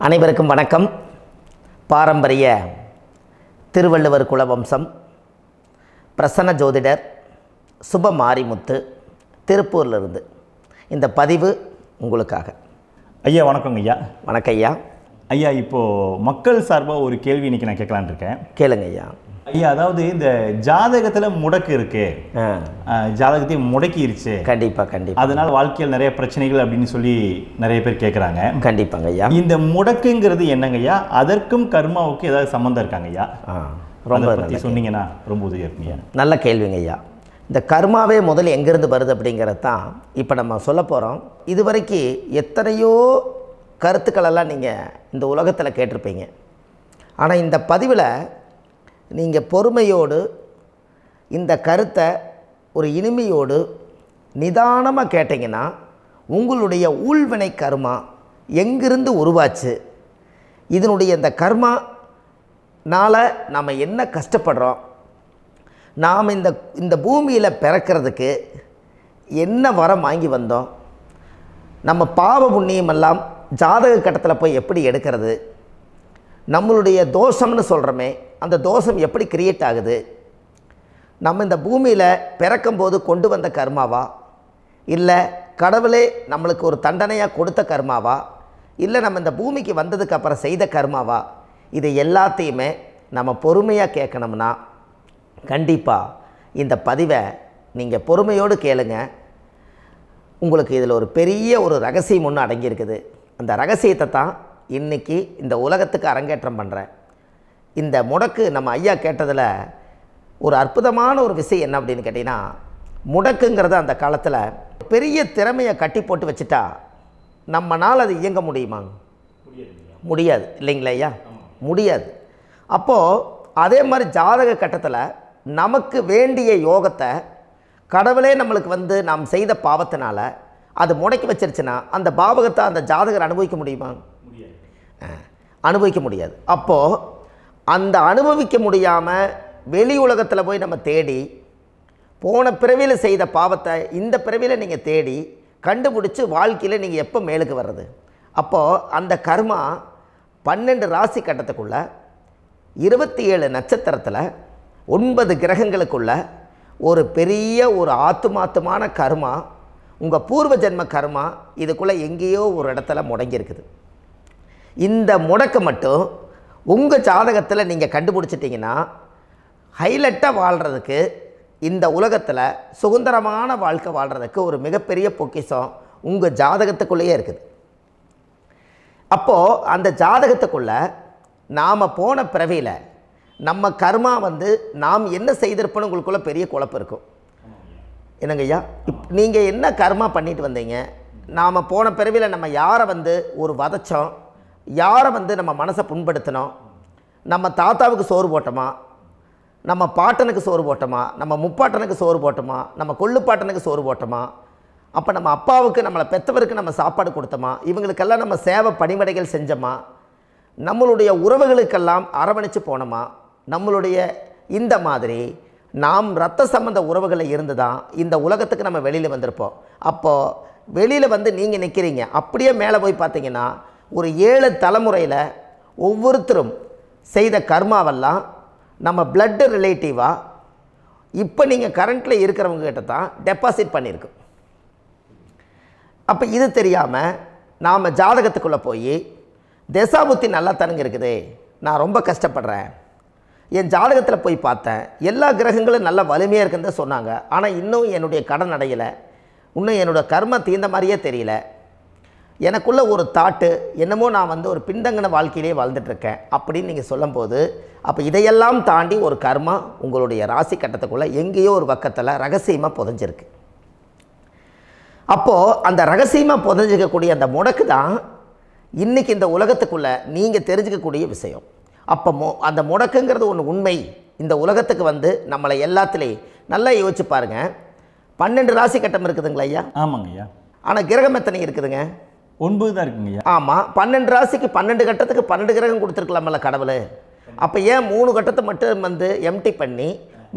அனைவருக்கும் வணக்கம். பாரம்பரிய திருவள்ளுவர் குலவம்சம் பிரசன்ன ஜோதிடர் சுப மாரிமுத்து திருப்பூரிலிருந்து இந்த பதிவு உங்களுக்காக. ஐயா வணக்கங்க ஐயா. வணக்கம் ஐயா. ஐயா இப்போது மக்கள் சார்பாக ஒரு கேள்வி இன்றைக்கி நான் கேட்கலான்னு இருக்கேன். கேளுங்க ஐயா. ஐயா அதாவது இந்த ஜாதகத்தில் முடக்கு இருக்கு, ஜாதகத்தையும் முடக்கிருச்சு, கண்டிப்பாக அதனால் வாழ்க்கையில் நிறைய பிரச்சனைகள் அப்படின்னு சொல்லி நிறைய பேர் கேட்குறாங்க. கண்டிப்பாங்க ஐயா. இந்த முடக்குங்கிறது என்னங்க ஐயா? அதற்கும் கர்மாவுக்கு ஏதாவது சம்மந்தம் இருக்காங்க ஐயா? ரொம்ப பற்றி சொன்னீங்கன்னா ரொம்ப உதவியாக இருக்குங்க. நல்ல கேள்விங்க ஐயா. இந்த கர்மாவே முதல் எங்கேருந்து வருது அப்படிங்கிறது தான் இப்போ நம்ம சொல்ல போகிறோம். இது வரைக்கும் எத்தனையோ கருத்துக்களெல்லாம் நீங்கள் இந்த உலகத்தில் கேட்டிருப்பீங்க. ஆனால் இந்த பதிவில் நீங்கள் பொறுமையோடு இந்த கருத்தை ஒரு இனிமையோடு நிதானமாக கேட்டிங்கன்னா உங்களுடைய ஊழ்வினை கர்மா எங்கிருந்து உருவாச்சு, இதனுடைய இந்த கர்மானால் நாம் என்ன கஷ்டப்படுறோம், நாம் இந்த பூமியில் பிறக்கிறதுக்கு என்ன வரம் வாங்கி வந்தோம், நம்ம பாவ புண்ணியமெல்லாம் ஜாதக கட்டத்தில் போய் எப்படி எடுக்கிறது, நம்மளுடைய தோஷம்னு சொல்கிறோமே அந்த தோஷம் எப்படி கிரியேட் ஆகுது, நம்ம இந்த பூமியில் பிறக்கும்போது கொண்டு வந்த கர்மாவா, இல்லை கடவுளே நம்மளுக்கு ஒரு தண்டனையாக கொடுத்த கர்மாவா, இல்லை நம்ம இந்த பூமிக்கு வந்ததுக்கு அப்புறம் செய்த கர்மாவா, இது எல்லாத்தையுமே நம்ம பொறுமையாக கேட்கணும்னா கண்டிப்பாக இந்த பதிவை நீங்கள் பொறுமையோடு கேளுங்க. உங்களுக்கு இதில் ஒரு பெரிய ஒரு ரகசியம் ஒன்று அடங்கியிருக்குது. அந்த ரகசியத்தை தான் இன்றைக்கி இந்த உலகத்துக்கு அரங்கேற்றம் பண்ணுறேன். இந்த முடக்கு நம்ம ஐயா கேட்டதில் ஒரு அற்புதமான ஒரு விஷயம் என்ன அப்படின்னு கேட்டிங்கன்னா, முடக்குங்கிறது அந்த காலத்தில் பெரிய திறமையை கட்டி போட்டு வச்சுட்டா நம்மனால் அது இயங்க முடியுமா? முடியாது இல்லைங்களா ஐயா? முடியாது. அப்போது அதே மாதிரி ஜாதக கட்டத்தில் நமக்கு வேண்டிய யோகத்தை கடவுளே நம்மளுக்கு நாம் செய்த பாவத்தினால அது முடக்கி வச்சிருச்சுன்னா அந்த பாவகத்தை அந்த ஜாதகர் அனுபவிக்க முடியுமா? அனுபவிக்க முடியாது. அப்போது அந்த அனுபவிக்க முடியாமல் வெளி உலகத்தில் போய் நம்ம தேடி போன பிறவியில் செய்த பாவத்தை இந்த பிறவியில் நீங்கள் தேடி கண்டுபிடிச்சி வாழ்க்கையில் நீங்கள் எப்போ மேலுக்கு வர்றது? அப்போது அந்த கர்மா 12 ராசி கட்டத்துக்குள்ள 27 நட்சத்திரத்தில் 9 கிரகங்களுக்குள்ள ஒரு பெரிய ஒரு ஆத்துமாத்துமான கர்மா, உங்கள் பூர்வ ஜென்ம கர்மா இதுக்குள்ளே எங்கேயோ ஒரு இடத்துல முடங்கியிருக்குது. இந்த முடக்கை மட்டும் உங்கள் ஜாதகத்தில் நீங்கள் கண்டுபிடிச்சிட்டிங்கன்னா ஹைலைட்டாக வாழ்கிறதுக்கு, இந்த உலகத்தில் சுதந்திரமான வாழ்க்கை வாழ்கிறதுக்கு ஒரு மிகப்பெரிய பொக்கிஷம் உங்கள் ஜாதகத்துக்குள்ளேயே இருக்குது. அப்போது அந்த ஜாதகத்துக்குள்ளே நாம் போன பிறவியில் நம்ம கர்மா நாம் என்ன செய்திருப்போன்னு உங்களுக்குள்ளே பெரிய குழப்பம் இருக்கும். என்னங்க ஐயா, நீங்கள் என்ன கர்மா பண்ணிட்டு வந்தீங்க, நாம் போன பிறவியில் நம்ம யாரை ஒரு வதச்சோம், யாரை நம்ம மனசை புண்படுத்தினோம், நம்ம தாத்தாவுக்கு சோறு போட்டோமா, நம்ம பாட்டனுக்கு சோறு போட்டோமா, நம்ம முப்பாட்டனுக்கு சோறு போட்டோமா, நம்ம கொள்ளுப்பாட்டனுக்கு சோறு போட்டோமா, அப்போ நம்ம அப்பாவுக்கு நம்மளை பெற்றவருக்கு நம்ம சாப்பாடு கொடுத்தோமா, இவங்களுக்கெல்லாம் நம்ம சேவை பணிவிடைகள் செஞ்சோமா, நம்மளுடைய உறவுகளுக்கெல்லாம் அரவணைச்சு போனோமா, நம்மளுடைய இந்த மாதிரி நாம் இரத்த சம்பந்த உறவுகளில் இருந்து தான் இந்த உலகத்துக்கு நம்ம வெளியில் வந்திருப்போம். அப்போது வெளியில் நீங்கள் நிற்கிறீங்க, அப்படியே மேலே போய் பார்த்தீங்கன்னா ஒரு 7 தலைமுறையில் ஒவ்வொருத்தரும் செய்த கர்மாவெல்லாம் நம்ம பிளட்டு ரிலேட்டிவாக இப்போ நீங்கள் கரண்ட்டில் இருக்கிறவங்ககிட்ட தான் டெபாசிட் பண்ணியிருக்கோம். அப்போ இது தெரியாமல் நாம் ஜாதகத்துக்குள்ளே போய் தசாபுத்தி நல்லா தனுங்க இருக்குது, நான் ரொம்ப கஷ்டப்படுறேன், என் ஜாதகத்தில் போய் பார்த்தேன் எல்லா கிரகங்களும் நல்ல வலிமையாக இருக்குன்னு சொன்னாங்க, ஆனால் இன்னும் என்னுடைய கடன் அடையலை, இன்னும் என்னோடய கர்ம தீர்ந்த மாதிரியே தெரியல, எனக்குள்ள ஒரு தாட்டு என்னமோ நான் ஒரு பின்தங்கின வாழ்க்கையிலே வாழ்ந்துட்டுருக்கேன் அப்படின்னு நீங்கள் சொல்லும்போது, அப்போ இதையெல்லாம் தாண்டி ஒரு கர்மா உங்களுடைய ராசி கட்டத்துக்குள்ளே எங்கேயோ ஒரு பக்கத்தில் ரகசியமாக புதைஞ்சிருக்கு. அப்போது அந்த ரகசியமாக புதைஞ்சிக்கக்கூடிய அந்த முடக்கு தான் இன்றைக்கி இந்த உலகத்துக்குள்ளே நீங்கள் தெரிஞ்சுக்கக்கூடிய விஷயம். அப்போ அந்த முடக்குங்கிறது ஒன்று உண்மை. இந்த உலகத்துக்கு நம்மளை எல்லாத்துலேயும் நல்லா யோசிச்சு பாருங்கள். 12 ராசி கட்டம் இருக்குதுங்களா ஐயா? ஆமாங்க ஐயா. ஆனால் கிரகம் எத்தனை இருக்குதுங்க? 9 தான் இருக்குங்க ஐயா. ஆமாம், 12 ராசிக்கு 12 கட்டத்துக்கு 12 கிரகம் கொடுத்துருக்கலாமல்ல கடவுள். அப்போ ஏன் 3 கட்டத்தை மட்டும் எம்டி பண்ணி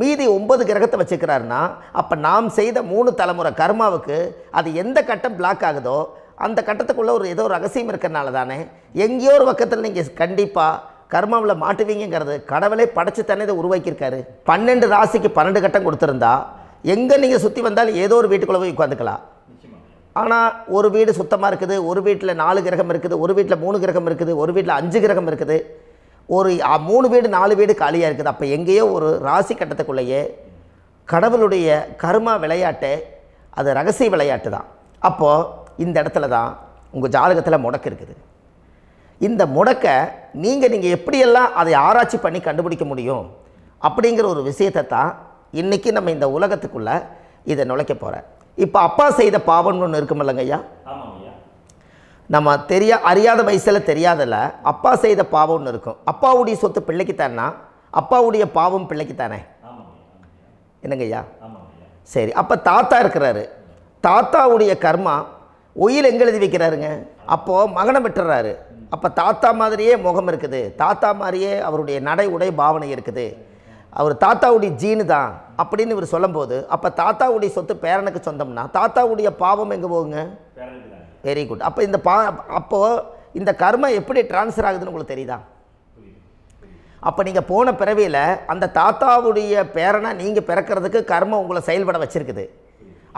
மீதி 9 கிரகத்தை வச்சுக்கிறாருன்னா, அப்போ நாம் செய்த 3 தலைமுறை கர்மாவுக்கு அது எந்த கட்டம் பிளாக் ஆகுதோ அந்த கட்டத்துக்குள்ளே ஏதோ ஒரு ரகசியம் இருக்கிறனால தானே எங்கேயோ ஒரு பக்கத்தில் நீங்கள் கண்டிப்பாக கர்மாவில் மாட்டுவீங்கிறது கடவுளே படைச்சு தானே இதை உருவாக்கியிருக்காரு. 12 ராசிக்கு 12 கட்டம் கொடுத்துருந்தா எங்கே நீங்கள் சுற்றி வந்தாலும் ஏதோ ஒரு வீட்டுக்குள்ளே போய் உட்காந்துக்கலாம். ஆனால் ஒரு வீடு சுத்தமாக இருக்குது, ஒரு வீட்டில் 4 கிரகம் இருக்குது, ஒரு வீட்டில் 3 கிரகம் இருக்குது, ஒரு வீட்டில் 5 கிரகம் இருக்குது, ஒரு 3 வீடு 4 வீடு காலியாக இருக்குது. அப்போ எங்கேயோ ஒரு ராசி கட்டத்துக்குள்ளேயே கடவுளுடைய கர்மா விளையாட்டு, அது ரகசிய விளையாட்டு தான். அப்போது இந்த இடத்துல தான் உங்கள் ஜாதகத்தில் முடக்கு இருக்குது. இந்த முடக்கை நீங்கள் எப்படியெல்லாம் அதை ஆராய்ச்சி பண்ணி கண்டுபிடிக்க முடியும் அப்படிங்கிற ஒரு விஷயத்தை தான் இன்றைக்கி நம்ம இந்த உலகத்துக்குள்ளே இதை நுழைக்க போகிறேன். இப்போ அப்பா செய்த பாவம்னு ஒன்று இருக்குமில்லங்க ஐயா, நம்ம அறியாத வயசில் தெரியாதில்ல, அப்பா செய்த பாவம் ஒன்று இருக்கும். அப்பாவுடைய சொத்து பிள்ளைக்குத்தானா, அப்பாவுடைய பாவம் பிள்ளைக்குத்தானே, என்னங்க ஐயா? சரி, அப்போ தாத்தா இருக்கிறாரு, தாத்தாவுடைய கர்மா உயிர் எங்கே எழுதி வைக்கிறாருங்க? அப்போது மகனை விட்டுறாரு. அப்போ தாத்தா மாதிரியே முகம் இருக்குது, தாத்தா மாதிரியே அவருடைய நடை உடை பாவனை இருக்குது, அவர் தாத்தாவுடைய ஜீனு தான் அப்படின்னு இவர் சொல்லும்போது, அப்போ தாத்தாவுடைய சொத்து பேரனுக்கு சொந்தம்னா தாத்தாவுடைய பாவம் எங்கே போகுங்க? Very good. அப்போ அப்போது இந்த கர்மா எப்படி டிரான்ஸ்ஃபர் ஆகுதுன்னு உங்களுக்கு தெரியுதா? அப்போ நீங்கள் போன பிறவியில் அந்த தாத்தாவுடைய பேரனை நீங்கள் பிறக்கிறதுக்கு கர்மம் உங்களை செயல்பட வச்சுருக்குது.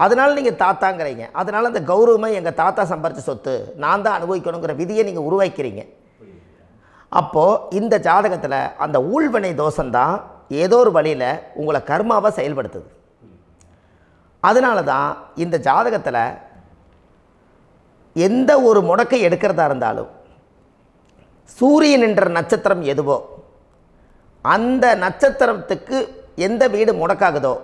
அதனால் நீங்கள் தாத்தாங்கிறீங்க. அதனால் அந்த கௌரவமை எங்கள் தாத்தா சம்பாரித்த சொத்து நான் தான் அனுபவிக்கணுங்கிற விதியை நீங்கள் உருவாக்கிறீங்க. அப்போது இந்த ஜாதகத்தில் அந்த ஊழ்வினை தோஷந்தான் ஏதோ ஒரு வழியில் உங்களை கர்மாவை செயல்படுத்துது. அதனால தான் இந்த ஜாதகத்தில் எந்த ஒரு முடக்கை எடுக்கிறதா இருந்தாலும் சூரியன் என்ற நட்சத்திரம் எதுவோ அந்த நட்சத்திரத்துக்கு எந்த வீடு முடக்காகுதோ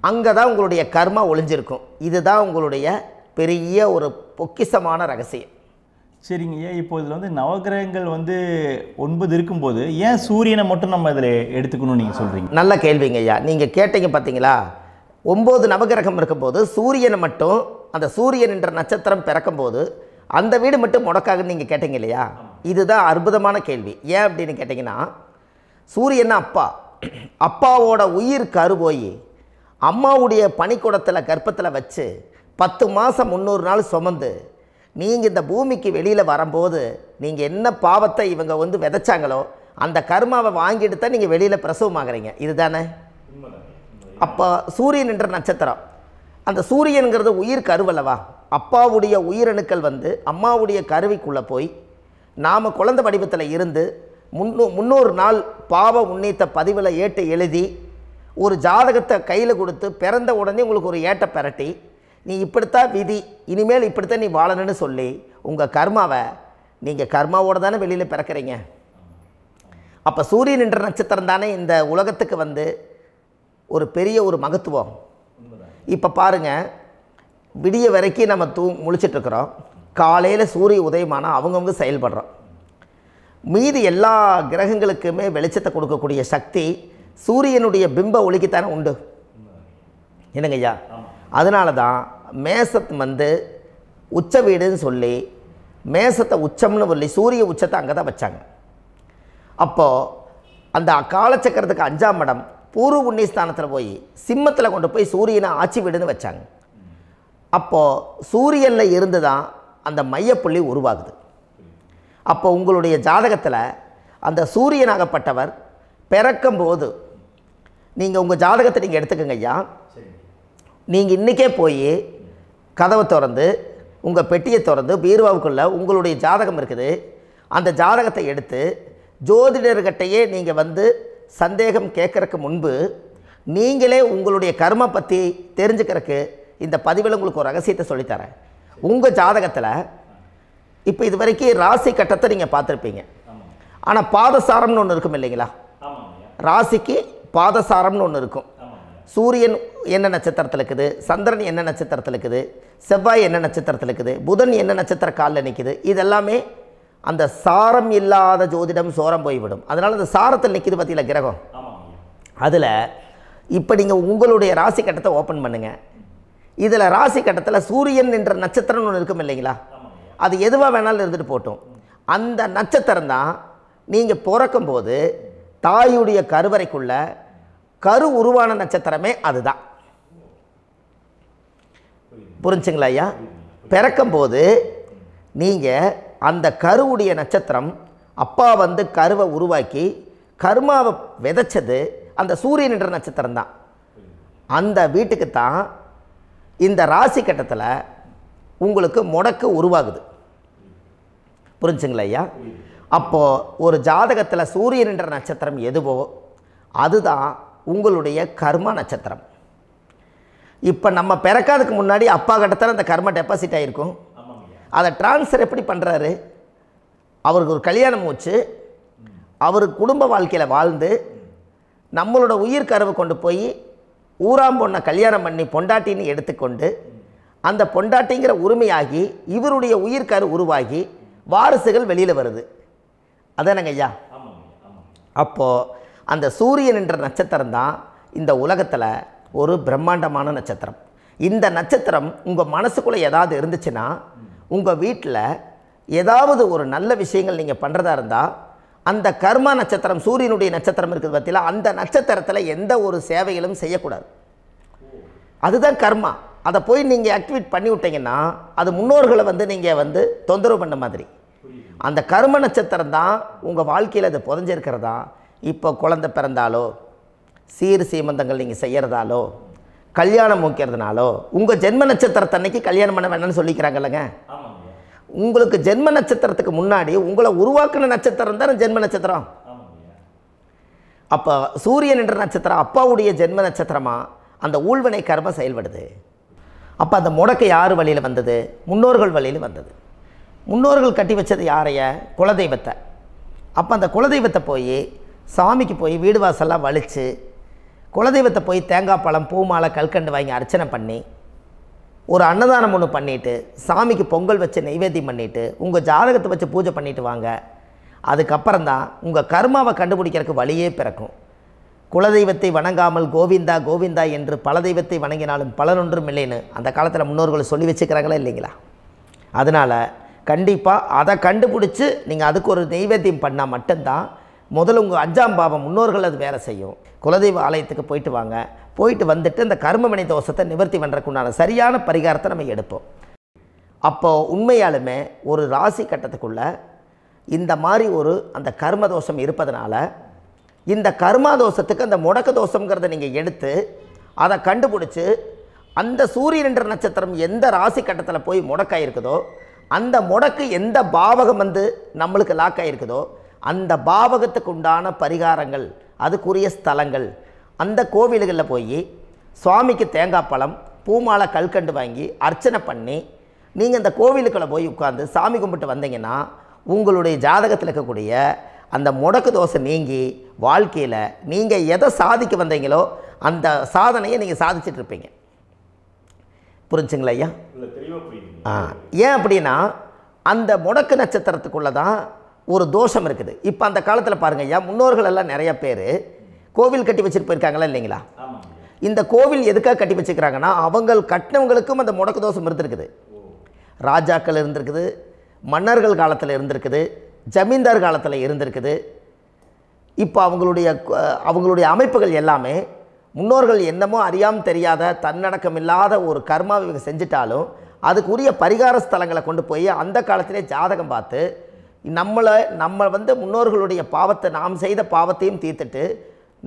அங்கே தான் உங்களுடைய கர்மா ஒளிஞ்சிருக்கும். இதுதான் உங்களுடைய பெரிய ஒரு பொக்கிஷமான ரகசியம். சரிங்க ஐயா, இப்போ இதில் நவகிரகங்கள் 9 இருக்கும்போது ஏன் சூரியனை மட்டும் நம்ம இதில் எடுத்துக்கணும்னு நீங்கள் சொல்கிறீங்க? நல்ல கேள்விங்க ஐயா. நீங்கள் கேட்டீங்க பார்த்தீங்களா, 9 நவகிரகம் இருக்கும்போது சூரியனை மட்டும், அந்த சூரியன் என்ற நட்சத்திரம் பிறக்கும்போது அந்த வீடு மட்டும் முடக்காகுன்னு நீங்கள் கேட்டீங்க இல்லையா? இதுதான் அற்புதமான கேள்வி. ஏன் அப்படின்னு கேட்டிங்கன்னா, சூரியன்னா அப்பா, அப்பாவோட உயிர் கரு போய் அம்மாவுடைய பனிக்கூடத்தில் கர்ப்பத்தில் வச்சு 10 மாதம் 300 நாள் சுமந்து நீங்கள் இந்த பூமிக்கு வெளியில் வரும்போது நீங்கள் என்ன பாவத்தை இவங்க விதைச்சாங்களோ அந்த கர்மாவை வாங்கிட்டு தான் நீங்கள் வெளியில் பிரசவமாகறீங்க. இதுதானே? அப்போ சூரியன் என்ற நட்சத்திரம், அந்த சூரியனுங்கிறது உயிர் கருவல்லவா, அப்பாவுடைய உயிரணுக்கள் அம்மாவுடைய கருவிக்குள்ளே போய் நாம் குழந்தை வடிவத்தில் இருந்து 300 நாள் பாவ உன்னித்த பதிவில் ஏட்டை எழுதி ஒரு ஜாதகத்தை கையில் கொடுத்து பிறந்த உடனே உங்களுக்கு ஒரு ஏட்டை பெரட்டி நீ இப்படித்தான் விதி, இனிமேல் இப்படித்தான் நீ வாழணும்னு சொல்லி உங்கள் கர்மாவை நீங்கள் கர்மாவோடு தானே வெளியில் பிறக்கிறீங்க. அப்போ சூரியன் என்ற நட்சத்திரம் தானே இந்த உலகத்துக்கு ஒரு பெரிய ஒரு மகத்துவம். இப்போ பாருங்கள், விடிய வரைக்கும் நம்ம முழிச்சிட்ருக்குறோம், காலையில் சூரிய உதயமானால் அவங்கவுங்க செயல்படுறோம். மீதி எல்லா கிரகங்களுக்குமே வெளிச்சத்தை கொடுக்கக்கூடிய சக்தி சூரியனுடைய பிம்ப ஒளிக்குத்தானே உண்டு, என்னங்க ஐயா? அதனால தான் மேசத்து உச்ச வீடுன்னு சொல்லி மேசத்தை உச்சம்னு சொல்லி சூரிய உச்சத்தை அங்கே தான் வச்சாங்க. அப்போது அந்த காலச்சக்கரத்துக்கு 5ஆம் இடம் பூர்வ புண்ணியஸ்தானத்தில் போய் சிம்மத்தில் கொண்டு போய் சூரியனை ஆட்சி வீடுன்னு வச்சாங்க. அப்போது சூரியனில் இருந்து தான் அந்த மையப்புள்ளி உருவாகுது. அப்போ உங்களுடைய ஜாதகத்தில் அந்த சூரியனாகப்பட்டவர் பிறக்கும்போது நீங்கள் உங்கள் ஜாதகத்தை நீங்கள் எடுத்துக்கங்க ஐயா. நீங்கள் இன்றைக்கே போய் கதவை திறந்து உங்கள் பெட்டியை திறந்து பீர்வாவுக்குள்ளே உங்களுடைய ஜாதகம் இருக்குது, அந்த ஜாதகத்தை எடுத்து ஜோதிடர்கிட்டையே நீங்கள் சந்தேகம் கேட்குறக்கு முன்பு நீங்களே உங்களுடைய கர்ம பற்றி தெரிஞ்சுக்கிறதுக்கு இந்த பதிவில் உங்களுக்கு ஒரு ரகசியத்தை சொல்லித்தரேன். உங்கள் ஜாதகத்தில் இப்போ இது வரைக்கும் ராசி கட்டத்தை நீங்கள் பார்த்துருப்பீங்க, ஆனால் பாதசாரம்னு ஒன்று இருக்கும் இல்லைங்களா? ராசிக்கு பாதசாரம்னு ஒன்று இருக்கும். சூரியன் என்ன நட்சத்திரத்தில் இருக்குது, சந்திரன் என்ன நட்சத்திரத்தில் இருக்குது, செவ்வாய் என்ன நட்சத்திரத்தில் இருக்குது, புதன் என்ன நட்சத்திர காலில் நிற்குது, இதெல்லாமே அந்த சாரம் இல்லாத ஜோதிடம் சோரம் போய்விடும். அதனால் அந்த சாரத்தில் நிற்கிது பார்த்தீங்களா கிரகம், அதில் இப்போ நீங்கள் உங்களுடைய ராசி கட்டத்தை ஓப்பன் பண்ணுங்கள். இதில் ராசி கட்டத்தில் சூரியன் என்ற நட்சத்திரம்னு ஒன்று இருக்கும் இல்லைங்களா? அது எதுவாக வேணாலும் இருந்துட்டு போட்டோம். அந்த நட்சத்திரம் தான் நீங்கள் பிறக்கும்போது தாயுடைய கருவறைக்குள்ள கரு உருவான நட்சத்திரமே அதுதான். புரிஞ்சுங்களா ஐயா? பிறக்கும்போது நீங்கள் அந்த கருவுடைய நட்சத்திரம் அப்பா வந்து கருவை உருவாக்கி கர்மாவை விதைச்சது அந்த சூரியன் என்ற நட்சத்திரம் தான். அந்த வீட்டுக்கு தான் இந்த ராசி கட்டத்தில் உங்களுக்கு முடக்கு உருவாகுது. புரிஞ்சுங்களா ஐயா? அப்போது ஒரு ஜாதகத்தில் சூரியன் என்ற நட்சத்திரம் எதுவோ அதுதான் உங்களுடைய கர்ம நட்சத்திரம். இப்போ நம்ம பிறக்காதுக்கு முன்னாடி அப்பா கட்டத்தில் அந்த கர்ம டெபாசிட் ஆகிருக்கும். அதை ட்ரான்ஸ்ஃபர் எப்படி பண்ணுறாரு? அவருக்கு ஒரு கல்யாணம் மூச்சு, அவர் குடும்ப வாழ்க்கையில் வாழ்ந்து நம்மளோட உயிர் கருவை கொண்டு போய் ஊராம் பொண்ணை கல்யாணம் பண்ணி பொண்டாட்டின்னு எடுத்துக்கொண்டு அந்த பொண்டாட்டிங்கிற உரிமையாகி இவருடைய உயிர் கரு உருவாகி வாரிசுகள் வெளியில் வருது. அதானங்க ஐயா? அப்போது அந்த சூரியன் என்ற நட்சத்திரம் தான் இந்த உலகத்தில் ஒரு பிரம்மாண்டமான நட்சத்திரம். இந்த நட்சத்திரம் உங்கள் மனசுக்குள்ளே ஏதாவது இருந்துச்சுன்னா உங்கள் வீட்டில் ஏதாவது ஒரு நல்ல விஷயங்கள் நீங்கள் பண்ணுறதா இருந்தால் அந்த கர்மா நட்சத்திரம் சூரியனுடைய நட்சத்திரம் இருக்குது பார்த்தீங்களா, அந்த நட்சத்திரத்தில் எந்த ஒரு சேவைகளும் செய்யக்கூடாது. அதுதான் கர்மா. அதை போய் நீங்கள் ஆக்டிவேட் பண்ணி விட்டீங்கன்னா அது முன்னோர்களை வந்து நீங்கள் வந்து தொந்தரவு பண்ண மாதிரி. அந்த கர்ம நட்சத்திரம் தான் உங்கள் வாழ்க்கையில் அது புதஞ்சிருக்கிறதா. இப்போ குழந்தை பிறந்தாலோ சீர் சீமந்தங்கள் நீங்கள் செய்கிறதாலோ கல்யாணம் முக்கிறதுனாலோ உங்கள் ஜென்ம நட்சத்திரத்தன்னைக்கு கல்யாணம் பண்ண வேணாம்னு சொல்லிக்கிறாங்கல்லங்க. உங்களுக்கு ஜென்ம நட்சத்திரத்துக்கு முன்னாடி உங்களை உருவாக்குன நட்சத்திரம் தான் ஜென்ம நட்சத்திரம். அப்போ சூரியன் என்ற நட்சத்திரம் அப்பாவுடைய ஜென்ம நட்சத்திரமாக அந்த ஊழ்வினை கர்மம் செயல்படுது. அப்போ அந்த முடக்கு யார் வழியில் வந்தது? முன்னோர்கள் வழியில் வந்தது. முன்னோர்கள் கட்டி வச்சது யாரைய? குலதெய்வத்தை. அப்போ அந்த குலதெய்வத்தை போய் சாமிக்கு போய் வீடு வாசல்லாம் வலித்து குலதெய்வத்தை போய் தேங்காய் பழம் பூ மாலை கல்கண்டு வாங்கி அர்ச்சனை பண்ணி ஒரு அன்னதானம் ஒன்று பண்ணிவிட்டு சாமிக்கு பொங்கல் வச்சு நைவேத்தியம் பண்ணிவிட்டு உங்கள் ஜாதகத்தை வச்சு பூஜை பண்ணிவிட்டு வாங்க. அதுக்கப்புறம் தான் உங்கள் கர்மாவை கண்டுபிடிக்கிறதுக்கு வழியே பிறக்கும். குலதெய்வத்தை வணங்காமல் கோவிந்தா கோவிந்தா என்று பல தெய்வத்தை வணங்கினாலும் பலனொன்றும் இல்லைன்னு அந்த காலத்தில் முன்னோர்கள் சொல்லி வச்சுக்கிறாங்களா இல்லைங்களா? அதனால் கண்டிப்பாக அதை கண்டுபிடிச்சி நீங்கள் அதுக்கு ஒரு நைவேத்தியம் பண்ணால் மட்டும்தான் முதல்ல உங்கள் 5ஆம் பாவம் முன்னோர்கள் அது வேலை செய்யும். குலதெய்வ ஆலயத்துக்கு போயிட்டு வாங்க. போயிட்டு வந்துட்டு இந்த கர்மவினை தோஷத்தை நிவர்த்தி பண்ணுறதுக்குண்டான சரியான பரிகாரத்தை நம்ம எடுப்போம். அப்போது உண்மையாலுமே ஒரு ராசி கட்டத்துக்குள்ளே இந்த மாதிரி ஒரு அந்த கர்ம தோஷம் இருப்பதனால இந்த கர்மா தோஷத்துக்கு அந்த முடக்க தோஷங்கிறத நீங்கள் எடுத்து அதை கண்டுபிடிச்சி அந்த சூரியன் என்ற நட்சத்திரம் எந்த ராசி கட்டத்தில் போய் முடக்காயிருக்குதோ அந்த முடக்கு எந்த பாவகம் வந்து நம்மளுக்கு லாக் ஆகிருக்குதோ அந்த பாவகத்துக்கு உண்டான பரிகாரங்கள் அதுக்குரிய ஸ்தலங்கள் அந்த கோவில்களில் போய் சுவாமிக்கு தேங்காய் பழம் பூமாலை கல்கண்டு வாங்கி அர்ச்சனை பண்ணி நீங்கள் அந்த கோவிலுக்குள்ளே போய் உட்காந்து சாமி கும்பிட்டு வந்தீங்கன்னா உங்களுடைய ஜாதகத்தில் இருக்கக்கூடிய அந்த முடக்கு தோசை நீங்கி வாழ்க்கையில் நீங்கள் எதை சாதிக்க வந்தீங்களோ அந்த சாதனையை நீங்கள் சாதிச்சிட்ருப்பீங்க. புரிஞ்சுங்களா ஐயா? ஏன் அப்படின்னா அந்த முடக்கு நட்சத்திரத்துக்குள்ளே தான் ஒரு தோஷம் இருக்குது. இப்போ அந்த காலத்தில் பாருங்கள் ஐயா, முன்னோர்கள் எல்லாம் நிறைய பேர் கோவில் கட்டி வச்சுட்டு போயிருக்காங்களா இல்லைங்களா? இந்த கோவில் எதுக்காக கட்டி வச்சுக்கிறாங்கன்னா அவங்க கட்டினவங்களுக்கும் அந்த முடக்கு தோஷம் இருந்திருக்குது. ராஜாக்கள் இருந்திருக்குது, மன்னர்கள் காலத்தில் இருந்திருக்குது, ஜமீன்தார் காலத்தில் இருந்திருக்குது. இப்போ அவங்களுடைய அமைப்புகள் எல்லாமே முன்னோர்கள் என்னமோ அறியாமல் தெரியாத தன்னடக்கம் இல்லாத ஒரு கர்மாவை இவங்க செஞ்சிட்டாலும் அதுக்குரிய பரிகார ஸ்தலங்களை கொண்டு போய் அந்த காலத்திலே ஜாதகம் பார்த்து நம்ம வந்து முன்னோர்களுடைய பாவத்தை நாம் செய்த பாவத்தையும் தீர்த்துட்டு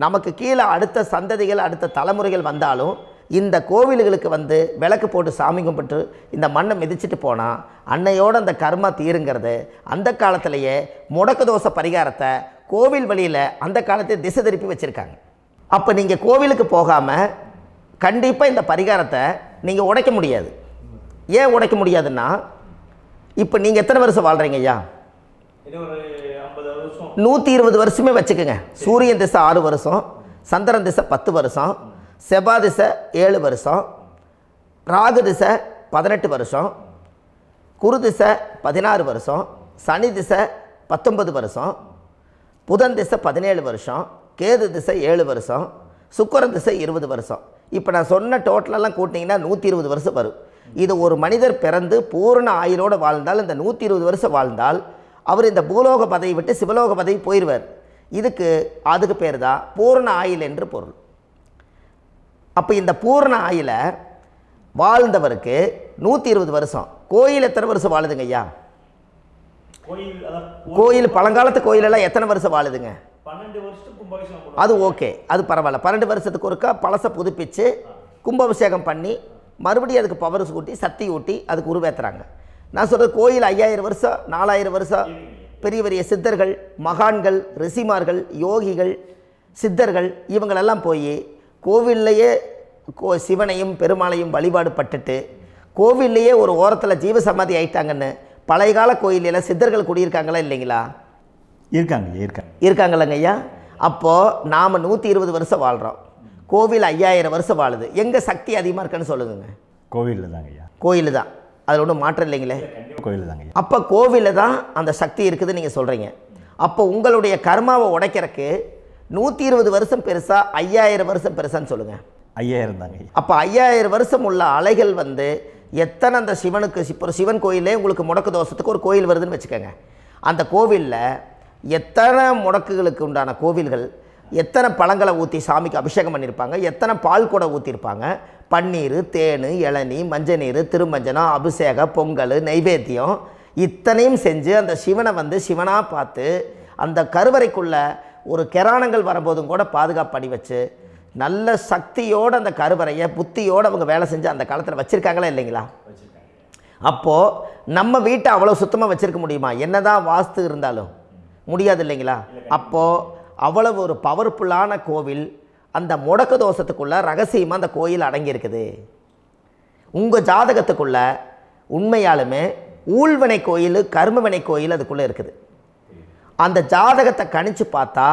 நமக்கு கீழே அடுத்த சந்ததிகள் அடுத்த தலைமுறைகள் வந்தாலும் இந்த கோவில்களுக்கு வந்து விளக்கு போட்டு சாமி கும்பிட்டு இந்த மண்ணை மிதிச்சிட்டு போனால் அன்னையோடு அந்த கர்மா தீருங்கிறது அந்த காலத்திலேயே முடக்க தோசை பரிகாரத்தை கோவில் வழியில் அந்த காலத்தை திசை திருப்பி வச்சுருக்காங்க. அப்போ நீங்கள் கோவிலுக்கு போகாமல் கண்டிப்பாக இந்த பரிகாரத்தை நீங்கள் உடைக்க முடியாது. ஏன் உடைக்க முடியாதுன்னா இப்போ நீங்கள் எத்தனை வருஷம் வாழ்கிறீங்க ஐயா? 120 வருஷமே வச்சுக்கோங்க. சூரியன் திசை 6 வருஷம், சந்திரன் திசை 10 வருஷம், செவ்வாய் திசை 7 வருஷம், ராகு திசை 18 வருஷம், குரு திசை 16 வருஷம், சனி திசை 19 வருஷம், புதன் திசை 17 வருஷம், கேது திசை 7 வருஷம், சுக்கிரன் திசை 20 வருஷம். இப்போ நான் சொன்ன டோட்டலெல்லாம் கூட்டிங்கன்னா 120 வருஷம் வரும். இது ஒரு மனிதர் பிறந்து பூரண ஆயுளோடு வாழ்ந்தால் இந்த 120 வருஷம் வாழ்ந்தால் அவர் இந்த பூலோக பதவி விட்டு சிவலோக பதவி போயிடுவார். அதுக்கு பேர் தான் பூரண ஆயுள் என்று பொருள். அப்போ இந்த பூரண ஆயுளை வாழ்ந்தவருக்கு 120 வருஷம். கோயில் எத்தனை வருஷம் வாழுதுங்க ஐயா? கோயில் பழங்காலத்து கோயிலெல்லாம் எத்தனை வருஷம் வாழுதுங்க? 12 வருஷத்துக்கு கும்பாபிஷேகம். அது ஓகே, அது பரவாயில்ல. 12 வருஷத்துக்கு ஒருக்கா பழசை புதுப்பிச்சு கும்பாபிஷேகம் பண்ணி மறுபடியும் அதுக்கு பவர் ஊட்டி சக்தி ஊட்டி அதுக்கு உருவேற்றுறாங்க. நான் சொல்கிறது கோயில் 5000 வருஷம் 4000 வருஷம் பெரிய பெரிய சித்தர்கள், மகான்கள், ரிஷிமார்கள், யோகிகள், சித்தர்கள் இவங்களெல்லாம் போய் கோவில்லையே சிவனையும் பெருமாளையும் வழிபாடு பட்டுட்டு கோவில்லையே ஒரு ஓரத்தில் ஜீவசமாதி ஆயிட்டாங்கன்னு பழைய கால கோயிலில் சித்தர்கள் குடியிருக்காங்களா இல்லைங்களா? இருக்காங்கல்லங்க ஐயா. அப்போது நாம் 120 வருஷம் வாழ்கிறோம், கோவில் 5000 வருஷம் வாழுது. எங்கே சக்தி அதிகமாக இருக்குன்னு சொல்லுங்க? கோவிலில் தாங்க ஐயா. கோயில் தான், அதில் ஒன்றும் மாற்றம் இல்லைங்களே. கோவில் தாங்க. அப்போ கோவிலில் தான் அந்த சக்தி இருக்குதுன்னு நீங்கள் சொல்கிறீங்க. அப்போ உங்களுடைய கர்மாவை உடைக்கிறதுக்கு 120 வருஷம் பெருசா 5000 வருஷம் பெருசான்னு சொல்லுங்கள்? 5000 தாங்க. அப்போ 5000 வருஷம் உள்ள அலைகள் வந்து எத்தனை அந்த சிவனுக்கு இப்போ சிவன் கோயிலே உங்களுக்கு முடக்கு தோஷத்துக்கு ஒரு கோயில் வருதுன்னு வச்சுக்கோங்க. அந்த கோவிலில் எத்தனை முடக்குகளுக்கு உண்டான கோவில்கள், எத்தனை பழங்களை ஊற்றி சாமிக்கு அபிஷேகம் பண்ணியிருப்பாங்க, எத்தனை பால் கூட ஊற்றிருப்பாங்க, பன்னீர், தேன், இளநீ, மஞ்சள் நீர், திருமஞ்சனம், அபிஷேகம், பொங்கல், நைவேத்தியம் இத்தனையும் செஞ்சு அந்த சிவனை வந்து சிவனாக பார்த்து அந்த கருவறைக்குள்ள ஒரு கிராணங்கள் வரும்போதும் கூட பாதுகாப்பு பண்ணி வச்சு நல்ல சக்தியோடு அந்த கருவறையை புத்தியோடு அவங்க வேலை செஞ்சு அந்த காலத்தில் வச்சுருக்காங்களா இல்லைங்களா? அப்போது நம்ம வீட்டை அவ்வளோ சுத்தமாக வச்சுருக்க முடியுமா? என்ன தான் வாஸ்து இருந்தாலும் முடியாது இல்லைங்களா? அப்போது அவ்வளவு ஒரு பவர்ஃபுல்லான கோவில் அந்த முடக்கு தோஷத்துக்குள்ளே ரகசியமாக அந்த கோயில் அடங்கியிருக்குது. உங்கள் ஜாதகத்துக்குள்ள உண்மையாலுமே ஊழ்வினை கோயில், கர்மவினை கோயில் அதுக்குள்ளே இருக்குது. அந்த ஜாதகத்தை கணிச்சு பார்த்தா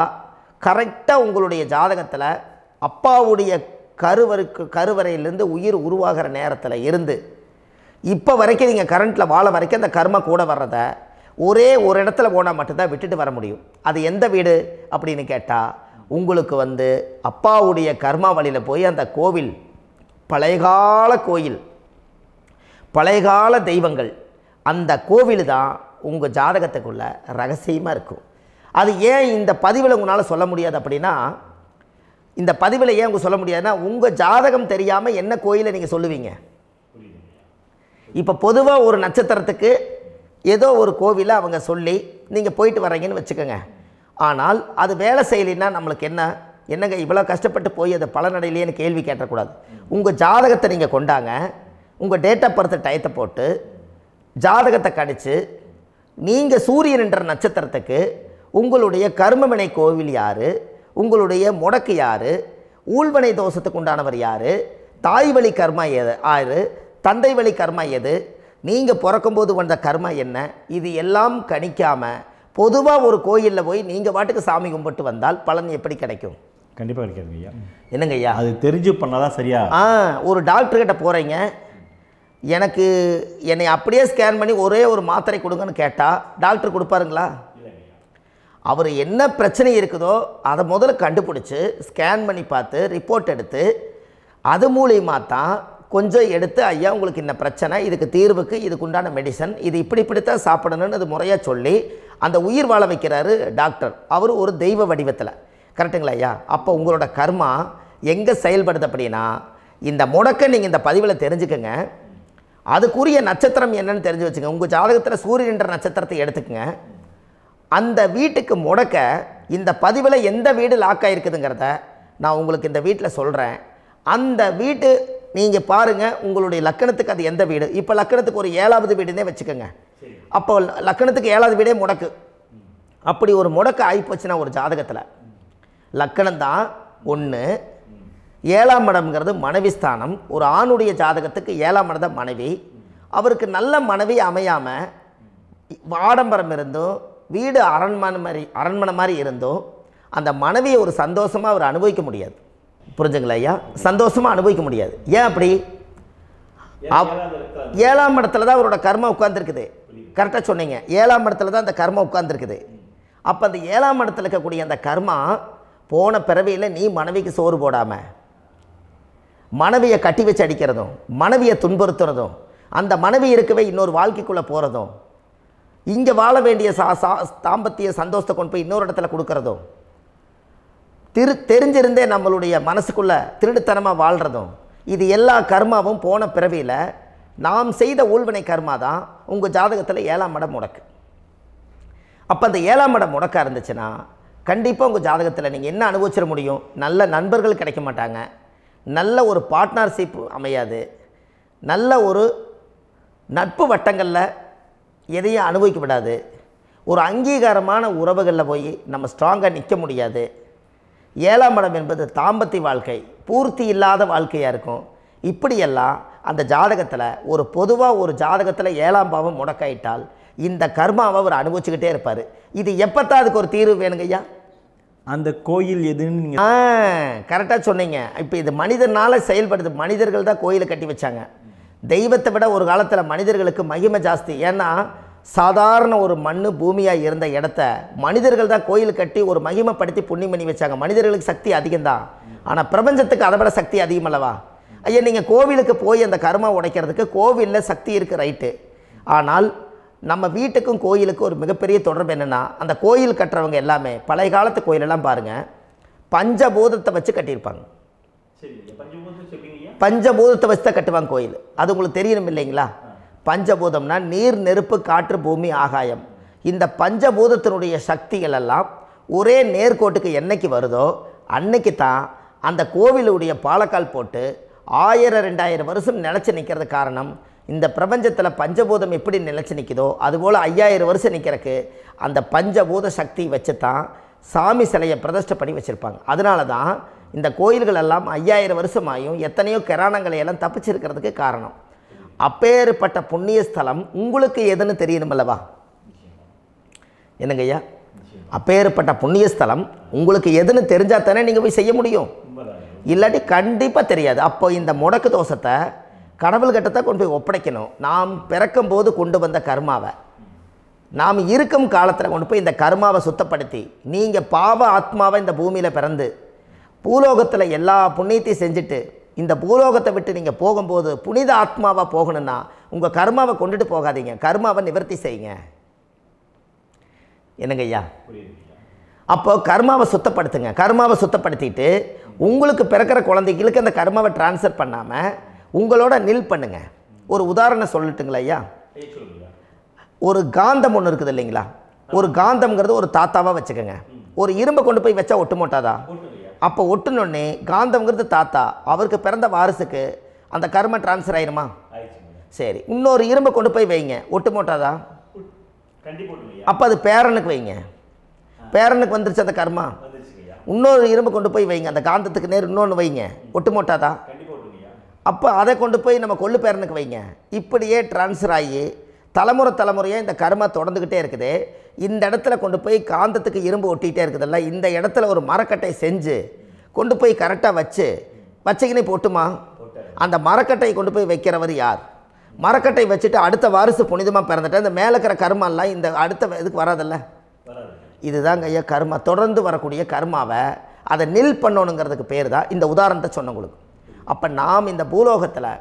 கரெக்டாக உங்களுடைய ஜாதகத்தில் அப்பாவுடைய கருவறையிலேருந்து உயிர் உருவாகிற நேரத்தில் இருந்து இப்போ வரைக்கும் நீங்கள் கரண்ட்டில் வாழ வரைக்கும் அந்த கர்ம கூட வர்றத ஒரே ஒரு இடத்துல போனால் மட்டும்தான் விட்டுட்டு வர முடியும். அது எந்த வீடு அப்படின்னு கேட்டால் உங்களுக்கு வந்து அப்பாவுடைய கர்மா வழியில் போய் அந்த கோவில் பழையகால கோயில், பழையகால தெய்வங்கள், அந்த கோவில் தான் உங்கள் ஜாதகத்துக்குள்ள ரகசியமாக இருக்கும். அது ஏன் இந்த பதிவில் உங்களால் சொல்ல முடியாது அப்படின்னா, இந்த பதிவில் ஏன் உங்க சொல்ல முடியாதுன்னா உங்கள் ஜாதகம் தெரியாமல் என்ன கோயிலை நீங்கள் சொல்லுவீங்க? இப்போ பொதுவாக ஒரு நட்சத்திரத்துக்கு ஏதோ ஒரு கோவிலை அவங்க சொல்லி நீங்கள் போயிட்டு வரீங்கன்னு வச்சுக்கோங்க. ஆனால் அது வேலை செய்யலைன்னா நம்மளுக்கு என்னங்க இவ்வளோ கஷ்டப்பட்டு போய் அதை பலனடையிலேன்னு கேள்வி கேட்டக்கூடாது. உங்கள் ஜாதகத்தை நீங்கள் கொண்டாங்க, உங்கள் டேட் ஆஃப் பர்த் டயத்தை போட்டு ஜாதகத்தை கணிச்சு நீங்கள் சூரியன்ன்ற நட்சத்திரத்துக்கு உங்களுடைய கர்மவினை கோவில் யார், உங்களுடைய முடக்கு யார், ஊழ்வினை தோஷத்துக்கு உண்டானவர் யார், தாய் வழி கர்மா யார், தந்தை வழி கர்மா எது, நீங்கள் பிறக்கும்போது வந்த கர்மா என்ன, இது எல்லாம் கணிக்காமல் பொதுவாக ஒரு கோயிலில் போய் நீங்கள் பாட்டுக்கு சாமி கும்பிட்டு வந்தால் பலன் எப்படி கிடைக்கும்? கண்டிப்பாக கிடைக்காது ஐயா. என்னங்க ஐயா? அது தெரிஞ்சு பண்ணாதான் சரியா? ஒரு டாக்டர்கிட்ட போகிறீங்க, என்னை அப்படியே ஸ்கேன் பண்ணி ஒரே ஒரு மாத்திரை கொடுங்கன்னு கேட்டால் டாக்டர் கொடுப்பாருங்களா? அவர் என்ன பிரச்சனை இருக்குதோ அதை முதல்ல கண்டுபிடிச்சி ஸ்கேன் பண்ணி பார்த்து ரிப்போர்ட் எடுத்து அது மூலியமாக தான் கொஞ்சம் எடுத்து ஐயா உங்களுக்கு இந்த பிரச்சனை, இதுக்கு தீர்வுக்கு இதுக்கு உண்டான மெடிசன், இது இப்படித்தான் சாப்பிடணும்னு அது முறையாக சொல்லி அந்த உயிர் வாழ வைக்கிறாரு டாக்டர். அவர் ஒரு தெய்வ வடிவத்தில். கரெக்டுங்களா ஐயா? அப்போ உங்களோட கர்மா எங்கே செயல்படுது அப்படின்னா இந்த முடக்க நீங்கள் இந்த பதிவில் தெரிஞ்சுக்கங்க. அதுக்குரிய நட்சத்திரம் என்னன்னு தெரிஞ்சு வச்சுங்க. உங்கள் ஜாதகத்தில் சூரியன்ற நட்சத்திரத்தை எடுத்துக்கங்க. அந்த வீட்டுக்கு முடக்க இந்த பதிவில் எந்த வீடு லாக் ஆகிருக்குதுங்கிறத நான் உங்களுக்கு இந்த வீட்டில் சொல்கிறேன். அந்த வீட்டு நீங்கள் பாருங்கள், உங்களுடைய லக்கணத்துக்கு அது எந்த வீடு. இப்போ லக்கணத்துக்கு ஒரு 7வது வீடுன்னே வச்சுக்கோங்க. அப்போ லக்கணத்துக்கு 7வது வீடே முடக்கு. அப்படி ஒரு முடக்கு ஆகிப்போச்சுன்னா ஒரு ஜாதகத்தில் லக்கணம் தான் 1, 7ஆம் இடம்ங்கிறது மனைவி ஸ்தானம். ஒரு ஆணுடைய ஜாதகத்துக்கு 7ஆம் இடம் தான் மனைவி. அவருக்கு நல்ல மனைவி அமையாமல் ஆடம்பரம் இருந்தும் வீடு அரண்மனை மாதிரி இருந்தும் அந்த மனைவியை ஒரு சந்தோஷமாக அவர் அனுபவிக்க முடியாது. புரிஞ்சுங்களா ஐயா? சந்தோஷமாக அனுபவிக்க முடியாது. ஏன் அப்படி? 7ஆம் இடத்துல தான் அவரோட கர்மா உட்கார்ந்துருக்குது. கரெக்டாக சொன்னீங்க. 7ஆம் இடத்துல தான் அந்த கர்மா உட்கார்ந்துருக்குது. அப்போ அந்த 7ஆம் இடத்துல இருக்கக்கூடிய அந்த கர்மா போன பிறவியில் நீ மனைவிக்கு சோறு போடாமல் மனைவியை கட்டி வச்சு அடிக்கிறதும், மனைவியை துன்புறுத்துறதும், அந்த மனைவி இருக்கவே இன்னொரு வாழ்க்கைக்குள்ளே போகிறதும், இங்கே வாழ வேண்டிய தாம்பத்திய சந்தோஷத்தை கொண்டு போய் இன்னொரு இடத்துல கொடுக்கறதும், தெரிஞ்சிருந்தே நம்மளுடைய மனசுக்குள்ளே திருடுத்தனமாக வாழ்கிறதும், இது எல்லா கர்மாவும் போன பிறவியில் நாம் செய்த ஊழ்வினை கர்மா தான் உங்கள் ஜாதகத்தில் 7ஆம் இடம் முடக்கு. அப்போ அந்த 7ஆம் இடம் முடக்காக இருந்துச்சுன்னா கண்டிப்பாக உங்கள் ஜாதகத்தில் நீங்கள் என்ன அனுபவிச்சிட முடியும்? நல்ல நண்பர்கள் கிடைக்க மாட்டாங்க, நல்ல ஒரு பார்ட்னர்ஷிப் அமையாது, நல்ல ஒரு நட்பு வட்டங்களில் எதையும் அனுபவிக்க விடாது, ஒரு அங்கீகாரமான உறவுகளில் போய் நம்ம ஸ்ட்ராங்காக நிற்க முடியாது. 7ஆம் இடம் என்பது தாம்பத்திய வாழ்க்கை, பூர்த்தி இல்லாத வாழ்க்கையாக இருக்கும். இப்படியெல்லாம் அந்த ஜாதகத்தில் ஒரு பொதுவாக ஒரு ஜாதகத்தில் 7ஆம் பாவம் முடக்காயிட்டால் இந்த கர்மாவை அவர் அனுபவிச்சுக்கிட்டே இருப்பார். இது எப்போத்தான் அதுக்கு ஒரு தீர்வு வேணுங்க ஐயா? அந்த கோயில் எதுன்னு நீங்கள் கரெக்டாக சொன்னீங்க. இப்போ இது மனிதனால் செயல்படுது. மனிதர்கள் தான் கோயிலை கட்டி வச்சாங்க. தெய்வத்தை விட ஒரு காலத்தில் மனிதர்களுக்கு மகிமை ஜாஸ்தி. ஏன்னா சாதாரண ஒரு மண் பூமியாக இருந்த இடத்த மனிதர்கள் தான் கோயில் கட்டி ஒரு மகிமைப்படுத்தி புண்ணியம் பண்ணி வச்சாங்க. மனிதர்களுக்கு சக்தி அதிகம்தான், ஆனால் பிரபஞ்சத்துக்கு அதை விட சக்தி அதிகமல்லவா? ஐயா, நீங்கள் கோவிலுக்கு போய் அந்த கர்மா உடைக்கிறதுக்கு கோவிலில் சக்தி இருக்குது, ரைட்டு. ஆனால் நம்ம வீட்டுக்கும் கோயிலுக்கும் ஒரு மிகப்பெரிய தொடர்பு என்னென்னா, அந்த கோயில் கட்டுறவங்க எல்லாமே பழைய காலத்து கோயிலெல்லாம் பாருங்கள், பஞ்சபூதத்தை வச்சு கட்டியிருப்பாங்க. பஞ்சபூதத்தை வச்சு தான் கட்டுவாங்க கோயில். அது உங்களுக்கு தெரியணும் இல்லைங்களா? பஞ்சபூதம்னா நீர், நெருப்பு, காற்று, பூமி, ஆகாயம். இந்த பஞ்சபூதத்தினுடைய சக்திகள் எல்லாம் ஒரே நேர்கோட்டுக்கு என்னைக்கு வருதோ அன்னைக்கு தான் அந்த கோவிலுடைய பாலக்கால் போட்டு 1000-2000 வருஷம் நிலச்சி நிற்கிறது. காரணம், இந்த பிரபஞ்சத்தில் பஞ்சபூதம் எப்படி நிலச்சி நிற்குதோ அதுபோல் 5000 வருஷம் நிற்கிறதுக்கு அந்த பஞ்சபூத சக்தி வச்சு தான் சாமி சிலையை பிரதிஷ்டை பண்ணி வச்சுருப்பாங்க. அதனால தான் இந்த கோயில்கள் எல்லாம் 5000 வருஷமாயும் எத்தனையோ கிராணங்களை எல்லாம் தப்பிச்சிருக்கிறதுக்கு காரணம். அப்பேற்பட்ட புண்ணிய ஸ்தலம் உங்களுக்கு எதுன்னு தெரியணுமல்லவா? என்னங்க ஐயா? அப்பேற்பட்ட புண்ணிய ஸ்தலம் உங்களுக்கு எதுன்னு தெரிஞ்சால் தானே நீங்கள் போய் செய்ய முடியும், இல்லாட்டி கண்டிப்பாக தெரியாது. அப்போ இந்த முடக்கு தோஷத்தை கடவுள்கிட்ட கொண்டு போய் ஒப்படைக்கணும். நாம் பிறக்கும் போது கொண்டு வந்த கர்மாவை நாம் இருக்கும் காலத்தில் கொண்டு போய் இந்த கர்மாவை சுத்தப்படுத்தி, நீங்கள் பாவ ஆத்மாவை இந்த பூமியில் பிறந்து பூலோகத்தில் எல்லா புண்ணியத்தையும் செஞ்சுட்டு இந்த பூலோகத்தை விட்டு நீங்கள் போகும்போது புனித ஆத்மாவாக போகணுன்னா உங்கள் கர்மாவை கொண்டுட்டு போகாதீங்க, கர்மாவை நிவர்த்தி செய்யுங்க. என்னங்க ஐயா? அப்போ கர்மாவை சுத்தப்படுத்துங்க. கர்மாவை சுத்தப்படுத்திட்டு உங்களுக்கு பிறக்கிற குழந்தைகளுக்கு அந்த கர்மாவை டிரான்ஸ்ஃபர் பண்ணாமல் உங்களோட நில் பண்ணுங்க. ஒரு உதாரணம் சொல்லட்டுங்களா ஐயா? ஒரு காந்தம் ஒன்று இருக்குது இல்லைங்களா? ஒரு காந்தம்ங்கிறது ஒரு தாத்தாவாக வச்சுக்கோங்க. ஒரு இரும்பை கொண்டு போய் வச்சா ஒட்டு மாட்டாதா? அப்போ ஒட்டுனோடனே காந்தம்ங்கிறது தாத்தா, அவருக்கு பிறந்த வாரிசுக்கு அந்த கர்ம டிரான்ஸ்ஃபர் ஆயிருமா? சரி, இன்னொரு இரும்பை கொண்டு போய் வைங்க, ஒட்டு மாட்டாதா? அப்போ அது பேரனுக்கு வைங்க, பேரனுக்கு வந்துருச்சு அந்த கர்மா. இன்னொரு இரும்பு கொண்டு போய் வைங்க, அந்த காந்தத்துக்கு நேர் இன்னொன்று வைங்க, ஒட்டு மாட்டாதா? அப்போ அதை கொண்டு போய் நம்ம கொள்ளு பேரனுக்கு வைங்க. இப்படியே டிரான்ஸ்ஃபர் ஆகி தலைமுறையாக இந்த கர்மா தொடர்ந்துக்கிட்டே இருக்குது. இந்த இடத்துல கொண்டு போய் காந்தத்துக்கு இரும்பு ஒட்டிகிட்டே இருக்குதுல்ல, இந்த இடத்துல ஒரு மரக்கட்டை செஞ்சு கொண்டு போய் கரெக்டாக வச்சுக்கினே போட்டுமா? அந்த மரக்கட்டையை கொண்டு போய் வைக்கிறவர் யார்? மரக்கட்டை வச்சுட்டு அடுத்த வாரிசு புனிதமாக பிறந்துட்டு இந்த மேலே இருக்கிற கர்மாலாம் இந்த அடுத்த இதுக்கு வராதில்ல. இதுதாங்க ஐயா கர்மா. தொடர்ந்து வரக்கூடிய கர்மாவை அதை நில் பண்ணணுங்கிறதுக்கு பேர் தான் இந்த உதாரணத்தை சொன்னவங்களுக்கு. அப்போ நாம் இந்த பூலோகத்தில்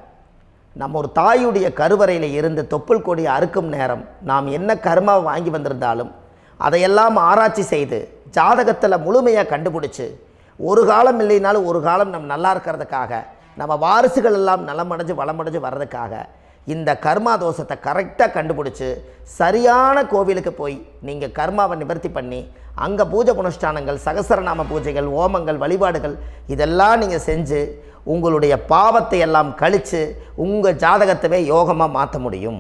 நம்ம ஒரு தாயுடைய கருவறையில் இருந்து தொப்புள் கொடி அறுக்கும் நேரம் நாம் என்ன கர்மாவை வாங்கி வந்திருந்தாலும் அதையெல்லாம் ஆராய்ச்சி செய்து ஜாதகத்தில் முழுமையாக கண்டுபிடிச்சி ஒரு காலம் இல்லைனாலும் ஒரு காலம் நம்ம நல்லா இருக்கிறதுக்காக, நம்ம வாரிசுகள் எல்லாம் நலமடைஞ்சு வளமடைஞ்சு வர்றதுக்காக இந்த கர்மா தோஷத்தை கரெக்டாக கண்டுபிடிச்சி சரியான கோவிலுக்கு போய் நீங்கள் கர்மாவை நிவர்த்தி பண்ணி அங்கே பூஜை புனஸ்தானங்கள், சகசரநாம பூஜைகள், ஓமங்கள், வழிபாடுகள் இதெல்லாம் நீங்கள் செஞ்சு உங்களுடைய பாவத்தை எல்லாம் கழித்து உங்கள் ஜாதகத்தவே யோகமாக மாற்ற முடியும்.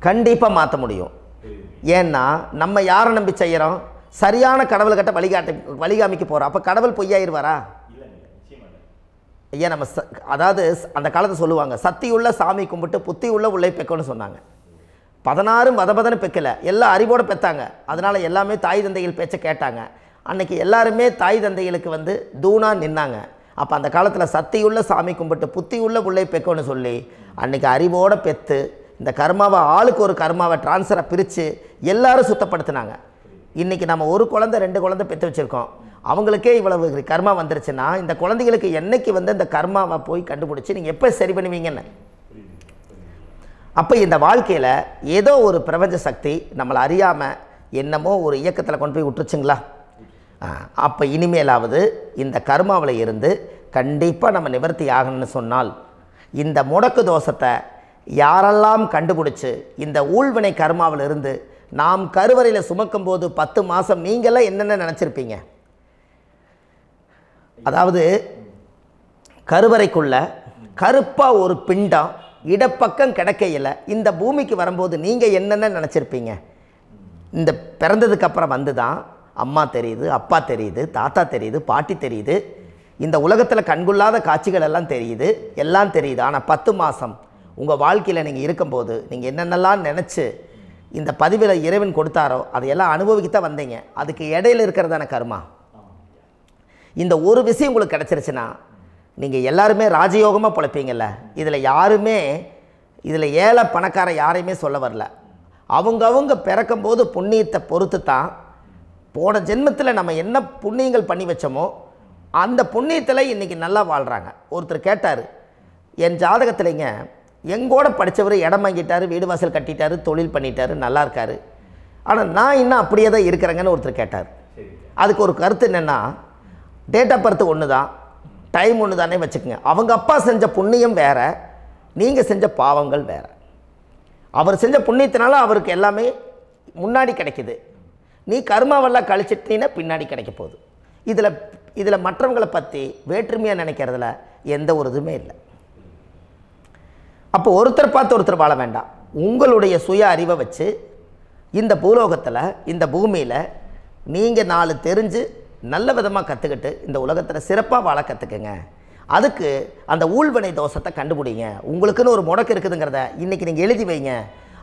கண்டிப்பாக மாற்ற முடியும். ஏன்னா நம்ம யாரை நம்பி செய்கிறோம்? சரியான கடவுள்கிட்ட வழிகாமிக்க போகிறோம். அப்போ கடவுள் பொய்யாயிருவாரா? ஐயா, நம்ம அதாவது அந்த காலத்தை சொல்லுவாங்க, சத்தியுள்ள சாமி கும்பிட்டு புத்தி உள்ள உள்ளே பெக்கணும்னு சொன்னாங்க. 16 வதபதன்னு பெக்கலை, எல்லாம் அறிவோடு பெற்றாங்க. அதனால் எல்லாமே தாய் தந்தைகள் பேச்சை கேட்டாங்க. அன்றைக்கி எல்லாருமே தாய் தந்தைகளுக்கு தூணாக நின்னாங்க. அப்போ அந்த காலத்தில் சத்தியுள்ள சாமி கும்பிட்டு புத்தி உள்ள உள்ளே பெக்கணும்னு சொல்லி அன்றைக்கி அறிவோடு பெற்று இந்த கர்மாவை ஆளுக்கு ஒரு கர்மாவை டிரான்ஸ்ஃபரை பிரித்து எல்லாரும் சுத்தப்படுத்தினாங்க. இன்றைக்கி நம்ம ஒரு குழந்தை 2 குழந்தை பெற்று வச்சுருக்கோம். அவங்களுக்கே இவ்வளவு கர்மா வந்துருச்சுன்னா இந்த குழந்தைகளுக்கு என்னைக்கு இந்த கர்மாவை போய் கண்டுபிடிச்சி நீங்கள் எப்போ சரி பண்ணுவீங்கன்னு. அப்போ இந்த வாழ்க்கையில் ஏதோ ஒரு பிரபஞ்ச சக்தி நம்மளை அறியாமல் என்னமோ ஒரு இயக்கத்தில் கொண்டு போய் விட்டுருச்சுங்களா? அப்போ இனிமேலாவது இந்த கர்மாவில் இருந்து கண்டிப்பாக நம்ம நிவர்த்தி ஆகணும்னு சொன்னால் இந்த முடக்கு தோஷத்தை யாரெல்லாம் கண்டுபிடிச்சி இந்த ஊழ்வினை கர்மாவில் இருந்து நாம் கருவறையில் சுமக்கும் போது 10 மாதம் நீங்களாம் என்னென்ன நினச்சிருப்பீங்க? அதாவது கருவறைக்குள்ள கருப்பாக ஒரு பிண்டம் இடப்பக்கம் கிடக்கையில் இந்த பூமிக்கு வரும்போது நீங்கள் என்னென்ன நினச்சிருப்பீங்க? இந்த பிறந்ததுக்கு அப்புறம் வந்து தான் அம்மா தெரியுது, அப்பா தெரியுது, தாத்தா தெரியுது, பாட்டி தெரியுது, இந்த உலகத்தில் கண்கொள்ளாத காட்சிகள் எல்லாம் தெரியுது, எல்லாம் தெரியுது. ஆனால் 10 மாதம் உங்கள் வாழ்க்கையில் நீங்கள் இருக்கும்போது நீங்கள் என்னென்னலாம் நினச்சி இந்த பதிவில் இறைவன் கொடுத்தாரோ அதையெல்லாம் அனுபவிக்கத்தான் வந்தீங்க. அதுக்கு இடையில இருக்கிறதான கர்மா. இந்த ஒரு விஷயம் உங்களுக்கு கிடச்சிருச்சுன்னா நீங்கள் எல்லாருமே ராஜயோகமாக பிழைப்பீங்கள்ல. இதில் ஏழை பணக்கார யாரையுமே சொல்ல வரல. அவங்க பிறக்கும்போது புண்ணியத்தை பொறுத்து தான் போன ஜென்மத்தில் நம்ம என்ன புண்ணியங்கள் பண்ணி வச்சோமோ அந்த புண்ணியத்தில் இன்றைக்கி நல்லா வாழ்கிறாங்க. ஒருத்தர் கேட்டார், என் ஜாதகத்தில்ங்க எங்கூட படித்தவர் இடம் வாங்கிட்டார், வீடு வாசல் கட்டிட்டார், தொழில் பண்ணிட்டார், நல்லா இருக்கார், ஆனால் நான் இன்னும் அப்படியே தான் இருக்கிறேங்கன்னு ஒருத்தர் கேட்டார். அதுக்கு ஒரு கருத்து என்னென்னா, டேட் ஆஃப் பர்த் ஒன்று தான், டைம் ஒன்று தானே வச்சுக்கோங்க. அவங்க அப்பா செஞ்ச புண்ணியம் வேறு, நீங்கள் செஞ்ச பாவங்கள் வேறு. அவர் செஞ்ச புண்ணியத்தினால அவருக்கு எல்லாமே முன்னாடி கிடைக்குது. நீ கர்மாவெல்லாம் கழிச்சிட்டினா பின்னாடி கிடைக்க போகுது. இதில் மற்றவங்களை பற்றி வேற்றுமையாக நினைக்கிறதுல எந்த ஒரு இதுவுமே இல்லை. அப்போ ஒருத்தர் பார்த்து ஒருத்தர் வாழ வேண்டாம். உங்களுடைய சுய அறிவை வச்சு இந்த பூலோகத்தில் இந்த பூமியில் நீங்கள் 4 தெரிஞ்சு நல்ல விதமாக கற்றுக்கிட்டு இந்த உலகத்தில் சிறப்பாக வாழ கற்றுக்குங்க. அதுக்கு அந்த ஊழ்வினை தோஷத்தை கண்டுபிடிங்க. உங்களுக்குன்னு ஒரு முடக்கு இருக்குதுங்கிறத இன்றைக்கி நீங்கள் எழுதி வைங்க.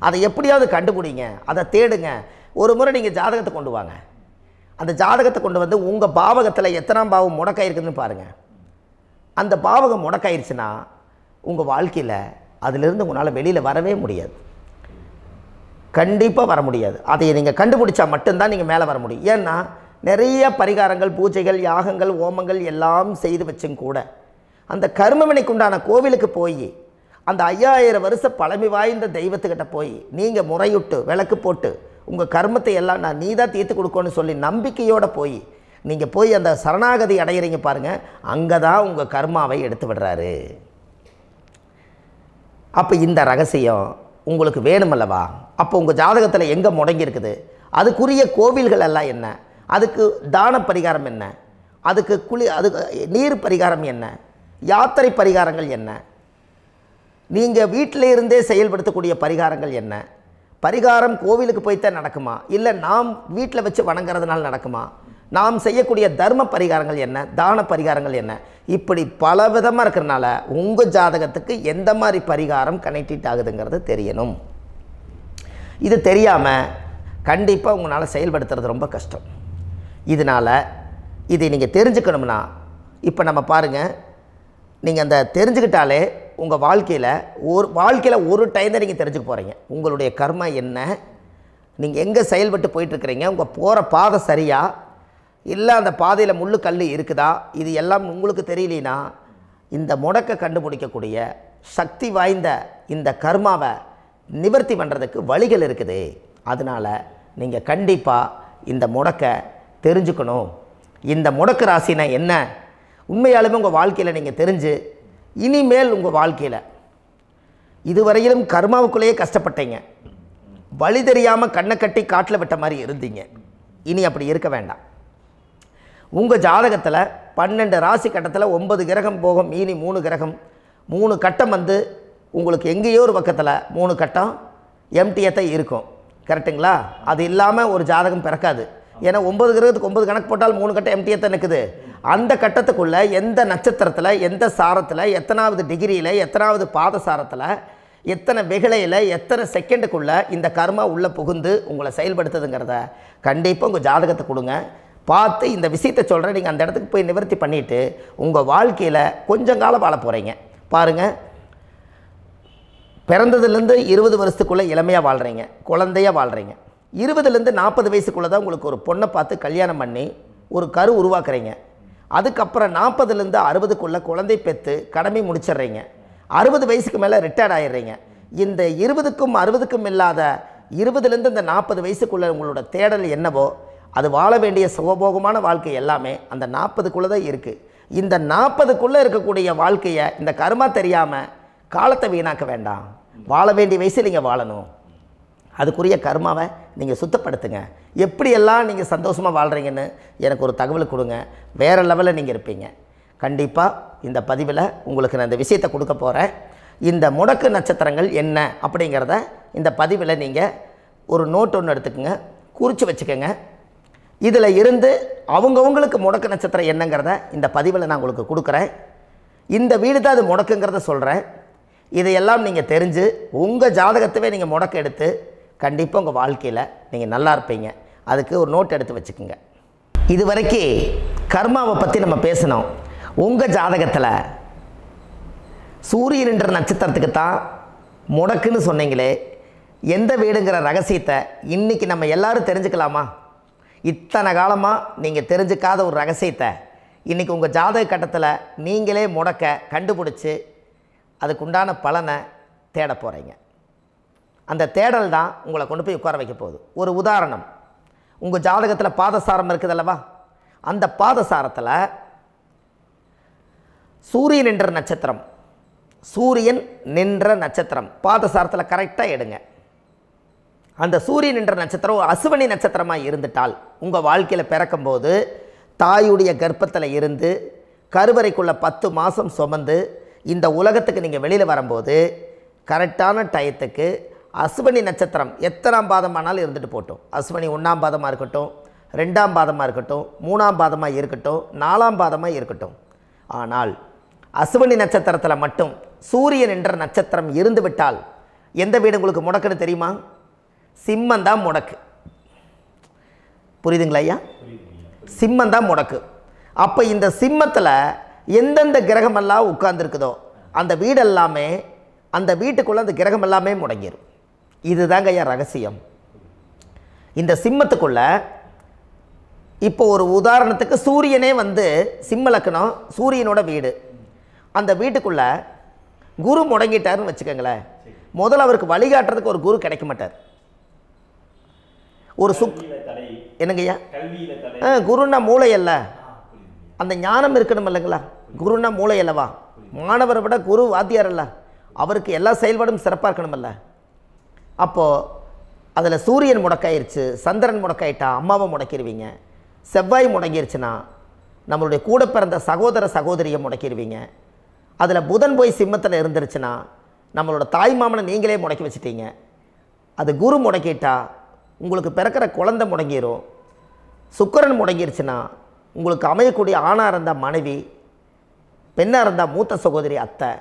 அதை எப்படியாவது கண்டுபிடிங்க, அதை தேடுங்க. ஒரு முறை நீங்கள் ஜாதகத்தை கொண்டு வாங்க. அந்த ஜாதகத்தை கொண்டு வந்து உங்கள் பாவகத்தில் எத்தனாம் பாவம் முடக்காயிருக்குதுன்னு பாருங்கள். அந்த பாவகம் முடக்காயிருச்சுன்னா உங்கள் வாழ்க்கையில் அதிலிருந்து உங்களால் வெளியில் வரவே முடியாது. கண்டிப்பாக வர முடியாது. அதை நீங்கள் கண்டுபிடிச்சா மட்டும்தான் நீங்கள் மேலே வர முடியும். ஏன்னா நிறைய பரிகாரங்கள், பூஜைகள், யாகங்கள், ஓமங்கள் எல்லாம் செய்து வச்சும் கூட அந்த கர்மவினைக்கு உண்டான கோவிலுக்கு போய் அந்த 5000 வருஷ பழமை வாய்ந்த தெய்வத்துக்கிட்ட போய் நீங்கள் முறையிட்டு விளக்கு போட்டு உங்கள் கர்மத்தை எல்லாம் நான் நீ தான் தீர்த்து கொடுக்கணும்னு சொல்லி நம்பிக்கையோடு போய் நீங்கள் போய் அந்த சரணாகதி அடையிறீங்க பாருங்கள், அங்கே தான் உங்கள் கர்மாவை எடுத்து விடுறாரு. அப்போ இந்த ரகசியம் உங்களுக்கு வேணுமல்லவா? அப்போ உங்கள் ஜாதகத்தில் எங்கே முடங்கி இருக்குது, அதுக்குரிய கோவில்கள் எல்லாம் என்ன, அதுக்கு தான பரிகாரம் என்ன, அதுக்கு நீர் பரிகாரம் என்ன, யாத்திரை பரிகாரங்கள் என்ன, நீங்கள் வீட்டில் இருந்தே செயல்படுத்தக்கூடிய பரிகாரங்கள் என்ன, பரிகாரம் கோவிலுக்கு போய்த்தான் நடக்குமா, இல்லை நாம் வீட்டில் வச்சு வணங்குறதுனால நடக்குமா, நாம் செய்யக்கூடிய தர்ம பரிகாரங்கள் என்ன, தான பரிகாரங்கள் என்ன, இப்படி பல விதமாக இருக்கிறனால உங்கள் ஜாதகத்துக்கு எந்த மாதிரி பரிகாரம் கனெக்ட் ஆகுதுங்கிறது தெரியணும். இது தெரியாமல் கண்டிப்பாக உங்களால் செயல்படுத்துறது ரொம்ப கஷ்டம். இதனால் இதை நீங்கள் தெரிஞ்சுக்கணும்னா இப்போ நம்ம பாருங்கள், நீங்கள் அந்த தெரிஞ்சுக்கிட்டாலே உங்கள் வாழ்க்கையில் ஒரு டைம் தான் நீங்கள் தெரிஞ்சுக்க போகிறீங்க. உங்களுடைய கர்மா என்ன, நீங்கள் எங்கே செயல்பட்டு போயிட்டுருக்கிறீங்க, உங்கள் போகிற பாதை சரியா இல்லை அந்த பாதையில் முள்ளு கல் இருக்குதா, இது எல்லாம் உங்களுக்கு தெரியலனா இந்த முடக்கை கண்டுபிடிக்கக்கூடிய சக்தி வாய்ந்த இந்த கர்மாவை நிவர்த்தி பண்ணுறதுக்கு வழிகள் இருக்குது. அதனால் நீங்கள் கண்டிப்பாக இந்த முடக்கை தெரிஞ்சுக்கணும். இந்த முடக்கு ராசினா என்ன உண்மையாலுமே உங்கள் வாழ்க்கையில் நீங்கள் தெரிஞ்சு இனிமேல் உங்கள் வாழ்க்கையில் இதுவரையிலும் கர்மாவுக்குள்ளேயே கஷ்டப்பட்டீங்க, வழி தெரியாமல் கண்ணை கட்டி காட்டில் விட்ட மாதிரி இருந்தீங்க. இனி அப்படி இருக்க வேண்டாம். உங்கள் ஜாதகத்தில் 12 ராசி கட்டத்தில் 9 கிரகம் போகும், மீனி 3 கிரகம், 3 கட்டம் வந்து உங்களுக்கு எங்கேயோ ஒரு பக்கத்தில் 3 கட்டம் எம்டியாக தான் இருக்கும். கரெக்டுங்களா? அது இல்லாமல் ஒரு ஜாதகம் பிறக்காது. ஏன்னா 9 கிரகத்துக்கு 9 கணக்கு போட்டால் 3 கட்டம் எம்டியாக தான் நிற்குது. அந்த கட்டத்துக்குள்ளே எந்த நட்சத்திரத்தில், எந்த சாரத்தில், எத்தனாவது டிகிரியில், எத்தனாவது பாத சாரத்தில், எத்தனை வெகுளையில், எத்தனை செகண்டுக்குள்ளே இந்த கர்மா உள்ளே புகுந்து உங்களை செயல்படுத்துதுங்கிறத கண்டிப்பாக உங்கள் ஜாதகத்தை கொடுங்க. பார்த்து இந்த விஷயத்தை சொல்கிறேன், நீங்கள் அந்த இடத்துக்கு போய் நிவர்த்தி பண்ணிவிட்டு உங்கள் வாழ்க்கையில் கொஞ்சம் காலம் வாழ போகிறீங்க. பாருங்கள், பிறந்ததுலேருந்து 20 வருஷத்துக்குள்ளே இளமையாக வாழ்கிறீங்க, குழந்தையாக வாழ்கிறீங்க. 20லேருந்து 40 வயசுக்குள்ளே தான் உங்களுக்கு ஒரு பொண்ணை பார்த்து கல்யாணம் பண்ணி ஒரு கரு உருவாக்குறீங்க. அதுக்கப்புறம் 40லேருந்து 60க்குள்ளே குழந்தை பெற்று கடமை முடிச்சிடுறீங்க. 60 வயசுக்கு மேலே ரிட்டையர்ட் ஆகிடுறீங்க. இந்த 20க்கும் 60க்கும் இல்லாத 20லேருந்து இந்த 40 வயசுக்குள்ளே உங்களோட தேடல் என்னவோ அது வாழ வேண்டிய சுகபோகமான வாழ்க்கை எல்லாமே அந்த 40க்குள்ளே தான் இருக்குது. இந்த 40க்குள்ளே இருக்கக்கூடிய வாழ்க்கையை இந்த கர்மா தெரியாமல் காலத்தை வீணாக்க வேண்டாம். வாழ வேண்டிய வயசில் நீங்கள் வாழணும். அதுக்குரிய கர்மாவை நீங்கள் சுத்தப்படுத்துங்க. எப்படியெல்லாம் நீங்கள் சந்தோஷமாக வாழ்கிறீங்கன்னு எனக்கு ஒரு தகவல் கொடுங்க. வேறு லெவலில் நீங்கள் இருப்பீங்க. கண்டிப்பாக இந்த பதிவில் உங்களுக்கு நான் இந்த விஷயத்தை கொடுக்க போகிறேன். இந்த முடக்கு நட்சத்திரங்கள் என்ன அப்படிங்கிறத இந்த பதிவில் நீங்கள் ஒரு நோட் ஒன்று எடுத்துக்கோங்க, குறித்து வச்சுக்கோங்க. இதில் இருந்து அவங்கவுங்களுக்கு முடக்கு நட்சத்திரம் என்னங்கிறத இந்த பதிவில் நான் உங்களுக்கு கொடுக்குறேன். இந்த வீடு தான் அது முடக்குங்கிறத சொல்கிறேன். இதையெல்லாம் நீங்கள் தெரிஞ்சு உங்கள் ஜாதகத்தவே நீங்கள் முடக்கு எடுத்து கண்டிப்பாக உங்கள் வாழ்க்கையில் நீங்கள் நல்லா இருப்பீங்க. அதுக்கு ஒரு நோட் எடுத்து வச்சுக்கோங்க. இது வரைக்கும் கர்மாவை பற்றி நம்ம பேசினோம். உங்கள் ஜாதகத்தில் சூரியன் என்ற நட்சத்திரத்துக்கு தான் முடக்குன்னு சொன்னீங்களே, எந்த வீடுங்கிற ரகசியத்தை இன்றைக்கி நம்ம எல்லோரும் தெரிஞ்சுக்கலாமா? இத்தனை காலமாக நீங்கள் தெரிஞ்சுக்காத ஒரு ரகசியத்தை இன்றைக்கி உங்கள் ஜாதக கட்டத்தில் நீங்களே முடக்க கண்டுபிடிச்சி அதுக்குண்டான பலனை தேட போகிறீங்க. அந்த தேடல் தான் உங்களை கொண்டு போய் உட்கார வைக்க போகுது. ஒரு உதாரணம், உங்கள் ஜாதகத்தில் பாதசாரம் இருக்குது அல்லவா? அந்த பாதசாரத்தில் சூரியன் என்ற நட்சத்திரம், சூரியன் நின்ற நட்சத்திரம் பாதசாரத்தில் கரெக்டாக எடுங்க. அந்த சூரியன் என்ற நட்சத்திரம் ஒரு அசுவனி நட்சத்திரமாக இருந்துட்டால் உங்கள் வாழ்க்கையில் பிறக்கும்போது தாயுடைய கர்ப்பத்தில் இருந்து கருவறைக்குள்ள 10 மாதம் சுமந்து இந்த உலகத்துக்கு நீங்கள் வெளியில் வரும்போது கரெக்டான டயத்துக்கு அசுவனி நட்சத்திரம் எத்தனாம் பாதமானாலும் இருந்துட்டு போட்டோம். அசுவனி 1ஆம் பாதமாக இருக்கட்டும், 2ஆம் பாதமாக இருக்கட்டும், 3ஆம் பாதமாக இருக்கட்டும், 4ஆம் பாதமாக இருக்கட்டும். ஆனால் அசுவனி நட்சத்திரத்தில் மட்டும் சூரியன் என்ற நட்சத்திரம் இருந்து விட்டால் எந்த வீடு உங்களுக்கு முடக்குன்னு தெரியுமா? சிம்மந்தான் முடக்கு. புரியுதுங்களா ஐயா? சிம்மந்தான் முடக்கு. அப்போ இந்த சிம்மத்தில் எந்தெந்த கிரகமெல்லாம் உட்கார்ந்துருக்குதோ அந்த வீடெல்லாமே, அந்த வீட்டுக்குள்ளே அந்த கிரகம் எல்லாமே முடங்கிடும். இதுதாங்க ஐயா ரகசியம். இந்த சிம்மத்துக்குள்ளே இப்போ ஒரு உதாரணத்துக்கு சூரியனே வந்து சிம்ம லக்னம், சூரியனோட வீடு. அந்த வீட்டுக்குள்ளே குரு முடங்கிட்டாருன்னு வச்சுக்கோங்களேன். முதல்ல அவருக்கு வழிகாட்டுறதுக்கு ஒரு குரு கிடைக்க மாட்டார். ஒரு என்னங்கய்யா? குருன்னா மூளை அல்ல, அந்த ஞானம் இருக்கணும் இல்லைங்களா? குருன்னா மூளை அல்லவா? மாணவரை விட குரு வாத்தியார் அல்ல, அவருக்கு எல்லா செயல்பாடும் சிறப்பாக இருக்கணுமல்ல. அப்போது அதில் சூரியன் முடக்காயிருச்சு, சந்திரன் முடக்காயிட்டா அம்மாவை முடக்கிடுவீங்க. செவ்வாய் முடங்கிருச்சுன்னா நம்மளுடைய கூட பிறந்த சகோதர சகோதரியை முடக்கிடுவீங்க. அதில் புதன் போய் சிம்மத்தில் இருந்துருச்சுன்னா நம்மளோட தாய் மாமனை நீங்களே முடக்கி வச்சுட்டீங்க. அது குரு முடக்கிட்டா உங்களுக்கு பிறக்கிற குழந்தை முடங்கிடும். சுக்கிரன் முடங்கிருச்சுன்னா உங்களுக்கு அமையக்கூடிய ஆணாக இருந்தால் மனைவி, பெண்ணாக இருந்தால் மூத்த சகோதரி அத்தை.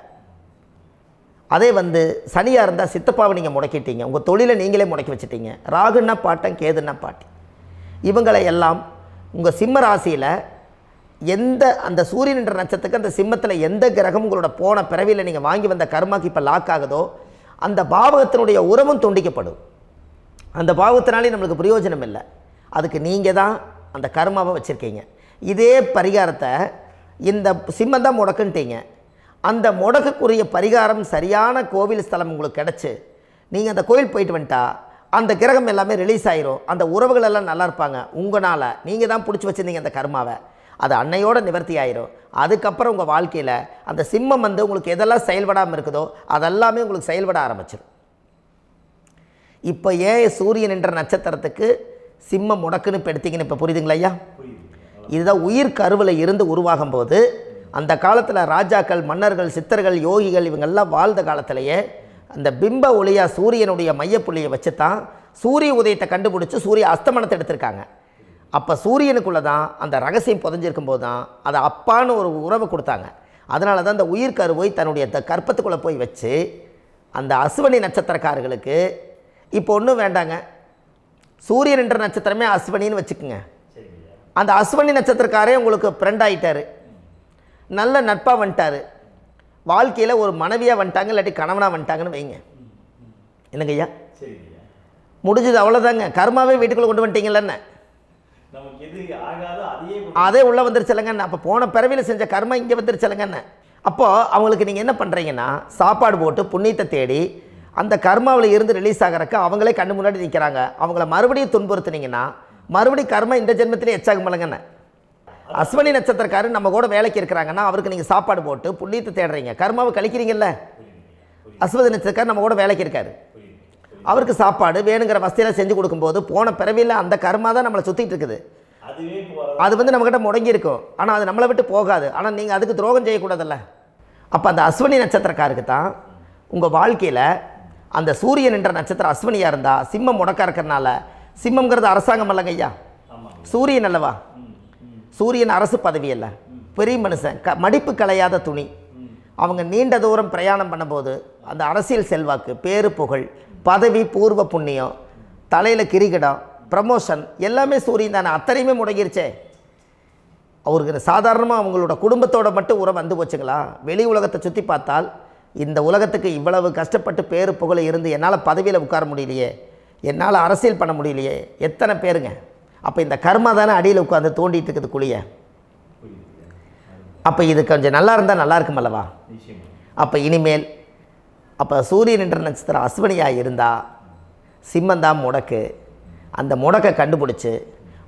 அதே வந்து சனியாக இருந்தால் சித்தப்பாவை நீங்கள் முடக்கிட்டீங்க. உங்கள் தொழிலை நீங்களே முடக்கி வச்சுட்டீங்க. ராகுன்னா பாட்டன், கேதுன்னா பாட்டி. இவங்களை எல்லாம் உங்கள் சிம்ம ராசியில் எந்த அந்த சூரியன் என்ற நட்சத்திரத்துக்கு அந்த சிம்மத்தில் எந்த கிரகம் உங்களோட போன பிறவியில் நீங்கள் வாங்கி வந்த கர்மாக்கு இப்போ லாக் ஆகுதோ அந்த பாவகத்தினுடைய உறவும் துண்டிக்கப்படும். அந்த பாவத்தினாலே நம்மளுக்கு பிரயோஜனம் இல்லை. அதுக்கு நீங்கள் தான் அந்த கர்மாவை வச்சுருக்கீங்க. இதே பரிகாரத்தை இந்த சிம்மம் தான் முடக்குன்ட்டீங்க. அந்த முடக்குக்குரிய பரிகாரம் சரியான கோவில் ஸ்தலம் உங்களுக்கு கிடச்சி நீங்கள் அந்த கோவில் போயிட்டு வந்துட்டா அந்த கிரகம் எல்லாமே ரிலீஸ் ஆயிரும். அந்த உறவுகள் எல்லாம் நல்லா இருப்பாங்க. உங்களால் நீங்கள் தான் பிடிச்சி வச்சுருந்தீங்க அந்த கர்மாவை, அது அன்னையோட நிவர்த்தி ஆயிரும். அதுக்கப்புறம் உங்கள் வாழ்க்கையில் அந்த சிம்மம் வந்து உங்களுக்கு எதெல்லாம் செயல்படாமல் இருக்குதோ அதெல்லாமே உங்களுக்கு செயல்பட ஆரம்பிச்சிடும். இப்போ ஏன் சூரியன் என்ற நட்சத்திரத்துக்கு சிம்மம் முடக்குன்னு இப்போ எடுத்தீங்கன்னு இப்போ புரியுதுங்களா ஐயா? இதுதான் உயிர் கருவில் இருந்து உருவாகும் போது அந்த காலத்தில் ராஜாக்கள், மன்னர்கள், சித்தர்கள், யோகிகள் இவங்கெல்லாம் வாழ்ந்த காலத்திலேயே அந்த பிம்ப ஒளியாக சூரியனுடைய மையப்புள்ளியை வச்சு தான் சூரிய உதயத்தை கண்டுபிடிச்சி சூரிய அஸ்தமனத்தை எடுத்திருக்காங்க. அப்போ சூரியனுக்குள்ளே தான் அந்த ரகசியம் புதைஞ்சிருக்கும் போது தான் அதை அப்பான்னு ஒரு உறவை கொடுத்தாங்க. அதனால தான் அந்த உயிர் கருவை தன்னுடைய கற்பத்துக்குள்ளே போய் வச்சு அந்த அசுவனி நட்சத்திரக்காரர்களுக்கு இப்போ ஒன்றும் வேண்டாங்க, சூரியன் என்ற நட்சத்திரமே அஸ்வனின்னு வச்சுக்குங்க. அந்த அஸ்வனி நட்சத்திரக்காரே உங்களுக்கு ஃப்ரெண்ட் ஆகிட்டார், நல்ல நட்பாக வந்துட்டார், வாழ்க்கையில் ஒரு மனைவியாக வந்துட்டாங்க, இல்லாட்டி கணவனாக வந்துட்டாங்கன்னு வைங்க. என்னங்க ஐயா? முடிஞ்சது, அவ்வளோதாங்க. கர்மாவே வீட்டுக்குள்ளே கொண்டு வந்துட்டீங்களேன்னு அதே உள்ளே வந்துருச்சலங்கன்னு. அப்போ போன பிறவியில் செஞ்ச கர்மா இங்கே வந்துருச்சலங்கன்னு. அப்போது அவங்களுக்கு நீங்கள் என்ன பண்ணுறீங்கன்னா சாப்பாடு போட்டு புண்ணியத்தை தேடி அந்த கர்மாவில் இருந்து ரிலீஸ் ஆகிறக்கு அவங்களே கண்ணு முன்னாடி நிற்கிறாங்க. அவங்கள மறுபடியும் துன்புறுத்துனீங்கன்னா மறுபடியும் கர்மா இந்த ஜென்மத்திலே எச்சாகும் இல்லைங்கன்னு. அஸ்வனி நட்சத்திரக்காரர் நம்ம கூட வேலைக்கு இருக்கிறாங்கன்னா அவருக்கு நீங்கள் சாப்பாடு போட்டு புண்ணியத்தை தேடுறீங்க, கர்மாவை கழிக்கிறீங்கல்ல. அஸ்வதி நட்சத்திரக்காரர் நம்ம கூட வேலைக்கு இருக்காரு, அவருக்கு சாப்பாடு வேணுங்கிற வசதியெல்லாம் செஞ்சு கொடுக்கும்போது போன பிறவியில் அந்த கர்மா தான் நம்மளை சுற்றிட்டு இருக்குது. அது வந்து நம்மக்கிட்ட முடங்கி இருக்கும், ஆனால் அது நம்மளை விட்டு போகாது. ஆனால் நீங்கள் அதுக்கு துரோகம் செய்யக்கூடாதுல்ல. அப்போ அந்த அஸ்வினி நட்சத்திரக்காருக்கு தான் உங்கள் வாழ்க்கையில் அந்த சூரியன் என்ற நட்சத்திரம் அஸ்வினியாக இருந்தால் சிம்மம் முடக்க இருக்கிறனால, சிம்மங்கிறது அரசாங்கம் அல்லங்க ஐயா, சூரியன் அல்லவா, சூரியன் அரசு பதவி அல்ல, பெரிய மனுஷன், மடிப்பு கலையாத துணி. அவங்க நீண்ட தூரம் பிரயாணம் பண்ணும்போது அந்த அரசியல் செல்வாக்கு, பேரு புகழ், பதவி, பூர்வ புண்ணியம், தலையில் கிரிகிடம், ப்ரமோஷன் எல்லாமே சூரியன் தானே. அத்தனையுமே முடங்கிருச்சே. அவருக்கு சாதாரணமாக அவங்களோட குடும்பத்தோட மட்டும் உறவு வந்து போச்சுங்களா? வெளி உலகத்தை சுற்றி பார்த்தால் இந்த உலகத்துக்கு இவ்வளவு கஷ்டப்பட்டு பேரு புகழ் இருந்து என்னால் பதவியில் உட்கார முடியலையே, என்னால் அரசியல் பண்ண முடியலையே, எத்தனை பேருங்க. அப்போ இந்த கர்மா தானே அடியில் உட்காந்து தோண்டிட்டு இருக்குது குழியை. அப்போ இது கொஞ்சம் நல்லா இருந்தால் நல்லா இருக்கும் அல்லவா? அப்போ இனிமேல் அப்போ சூரியன் என்ற நட்சத்திரம் அஸ்வினியாக இருந்தால் சிம்மந்தான் முடக்கு. அந்த முடக்கை கண்டுபிடிச்சி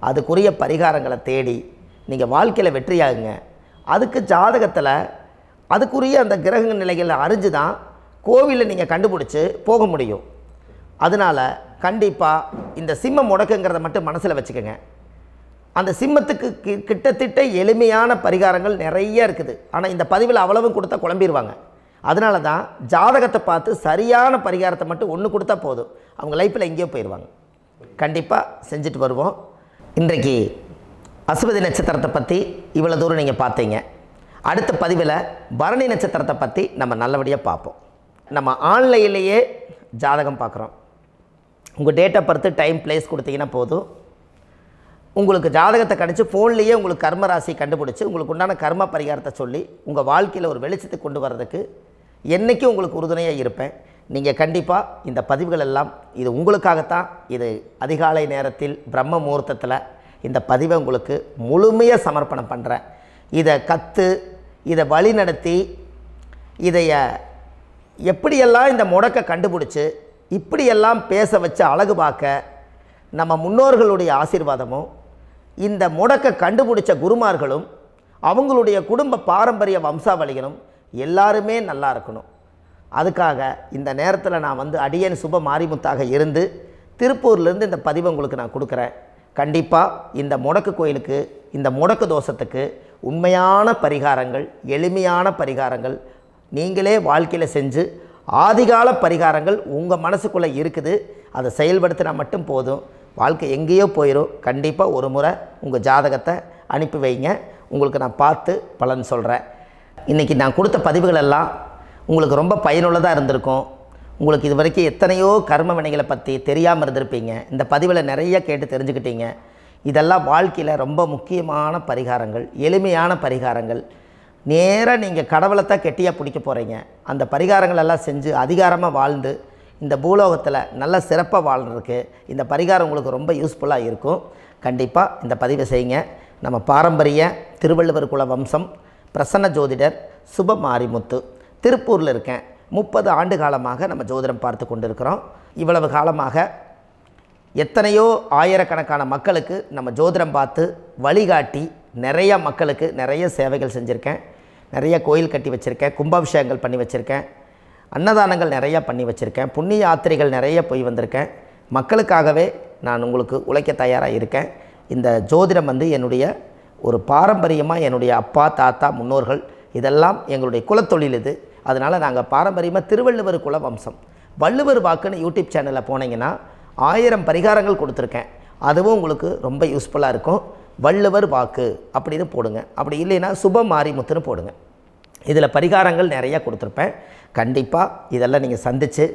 அதுக்குரிய பரிகாரங்களை தேடி நீங்கள் வாழ்க்கையில் வெற்றியாகுங்க. அதுக்கு ஜாதகத்தில் அதுக்குரிய அந்த கிரக நிலைகளை அறிஞ்சு தான் கோவிலில் நீங்கள் கண்டுபிடிச்சி போக முடியும். அதனால் கண்டிப்பாக இந்த சிம்ம முடக்குங்கிறத மட்டும் மனசில் வச்சுக்கோங்க. அந்த சிம்மத்துக்கு கிட்டத்தட்ட எளிமையான பரிகாரங்கள் நிறைய இருக்குது. ஆனால் இந்த பதிவில் அவ்வளவும் கொடுத்தா குழம்பிடுவாங்க. அதனால தான் ஜாதகத்தை பார்த்து சரியான பரிகாரத்தை மட்டும் ஒன்று கொடுத்தா போதும், அவங்க லைஃப்பில் எங்கேயோ போயிடுவாங்க. கண்டிப்பாக செஞ்சுட்டு வருவோம். இன்றைக்கு அஸ்வதி நட்சத்திரத்தை பற்றி இவ்வளோ தூரம் நீங்கள் பார்த்தீங்க. அடுத்த பதிவில் பரணி நட்சத்திரத்தை பற்றி நம்ம நல்லபடியாக பார்ப்போம். நம்ம ஆன்லைன்லேயே ஜாதகம் பார்க்குறோம். உங்கள் date of birth, time, place கொடுத்தீங்கன்னா போதும், உங்களுக்கு ஜாதகத்தை கணிச்சு ஃபோன்லேயே உங்களுக்கு கர்ம ராசி கண்டுபிடிச்சி உங்களுக்கு உண்டான கர்ம பரிகாரத்தை சொல்லி உங்கள் வாழ்க்கையில் ஒரு வெளிச்சத்தை கொண்டு வர்றதுக்கு என்றைக்கும் உங்களுக்கு உறுதுணையாக இருப்பேன். நீங்கள் கண்டிப்பாக இந்த பதிவுகள் எல்லாம் இது உங்களுக்காகத்தான். இது அதிகாலை நேரத்தில் பிரம்ம முகூர்த்தத்தில் இந்த பதிவை உங்களுக்கு முழுமையாக சமர்ப்பணம் பண்ணுறேன். இதை கற்று இதை வழி நடத்தி இதைய எப்படியெல்லாம் இந்த முடக்கை கண்டுபிடிச்சி இப்படியெல்லாம் பேச வச்சு அழகு பார்க்க நம்ம முன்னோர்களுடைய ஆசீர்வாதமும் இந்த முடக்கை கண்டுபிடிச்ச குருமார்களும் அவங்களுடைய குடும்ப பாரம்பரிய வம்சாவளிகளும் எல்லாருமே நல்லா இருக்கணும். அதுக்காக இந்த நேரத்தில் நான் வந்து அடியேன் சுப மாரிமுத்தாக இருந்து திருப்பூர்லேருந்து இந்த பதிவை உங்களுக்கு நான் கொடுக்குறேன். கண்டிப்பாக இந்த முடக்கு கோயிலுக்கு, இந்த முடக்கு தோஷத்துக்கு உண்மையான பரிகாரங்கள், எளிமையான பரிகாரங்கள் நீங்களே வாழ்க்கையில் செஞ்சு ஆதிகால பரிகாரங்கள் உங்கள் மனசுக்குள்ளே இருக்குது. அதை செயல்படுத்தினா மட்டும் போதும், வாழ்க்கை எங்கேயோ போயிடும். கண்டிப்பாக ஒரு முறை உங்கள் ஜாதகத்தை அனுப்பி வைங்க, உங்களுக்கு நான் பார்த்து பலன் சொல்கிறேன். இன்றைக்கி நான் கொடுத்த பதிவுகள் எல்லாம் உங்களுக்கு ரொம்ப பயனுள்ளதாக இருந்திருக்கும். உங்களுக்கு இது வரைக்கும் எத்தனையோ கர்ம வினைகளை பற்றி தெரியாமல் இருந்திருப்பீங்க. இந்த பதிவில் நிறைய கேட்டு தெரிஞ்சுக்கிட்டீங்க. இதெல்லாம் வாழ்க்கையில் ரொம்ப முக்கியமான பரிகாரங்கள், எளிமையான பரிகாரங்கள். நேராக நீங்கள் கடவுளைத்தான் கெட்டியாக பிடிக்க போகிறீங்க. அந்த பரிகாரங்கள் எல்லாம் செஞ்சு அதிகாரமாக வாழ்ந்து இந்த பூலோகத்தில் நல்ல சிறப்பாக வாழ்கிறதுக்கு இந்த பரிகாரம் உங்களுக்கு ரொம்ப யூஸ்ஃபுல்லாக இருக்கும். கண்டிப்பாக இந்த பதிவை செய்யுங்க. நம்ம பாரம்பரிய திருவள்ளுவர் குல வம்சம், பிரசன்ன ஜோதிடர் சுப மாரிமுத்து, திருப்பூரில் இருக்கேன். 30 ஆண்டு காலமாக நம்ம ஜோதிடம் பார்த்து கொண்டு இருக்கிறோம். இவ்வளவு காலமாக எத்தனையோ ஆயிரக்கணக்கான மக்களுக்கு நம்ம ஜோதிடம் பார்த்து வழிகாட்டி நிறைய மக்களுக்கு நிறைய சேவைகள் செஞ்சுருக்கேன். நிறைய கோயில் கட்டி வச்சுருக்கேன், கும்பாபிஷேகங்கள் பண்ணி வச்சுருக்கேன், அன்னதானங்கள் நிறையா பண்ணி வச்சுருக்கேன், புண்ணிய யாத்திரைகள் நிறைய போய் வந்திருக்கேன். மக்களுக்காகவே நான் உங்களுக்கு உழைக்க தயாராக இருக்கேன். இந்த ஜோதிடம் வந்து என்னுடைய ஒரு பாரம்பரியமாக, என்னுடைய அப்பா தாத்தா முன்னோர்கள் இதெல்லாம் எங்களுடைய குலத்தொழில் இது. அதனால் நாங்கள் பாரம்பரியமாக திருவள்ளுவர் குல வம்சம். வள்ளுவர் வாக்குன்னு யூடியூப் சேனலில் போனீங்கன்னா 1000 பரிகாரங்கள் கொடுத்துருக்கேன். அதுவும் உங்களுக்கு ரொம்ப யூஸ்ஃபுல்லாக இருக்கும். வள்ளுவர் வாக்கு அப்படின்னு போடுங்க, அப்படி இல்லைன்னா சுப மாரிமுத்துன்னு போடுங்க. இதில் பரிகாரங்கள் நிறையா கொடுத்துருப்பேன். கண்டிப்பாக இதெல்லாம் நீங்கள் சந்தித்து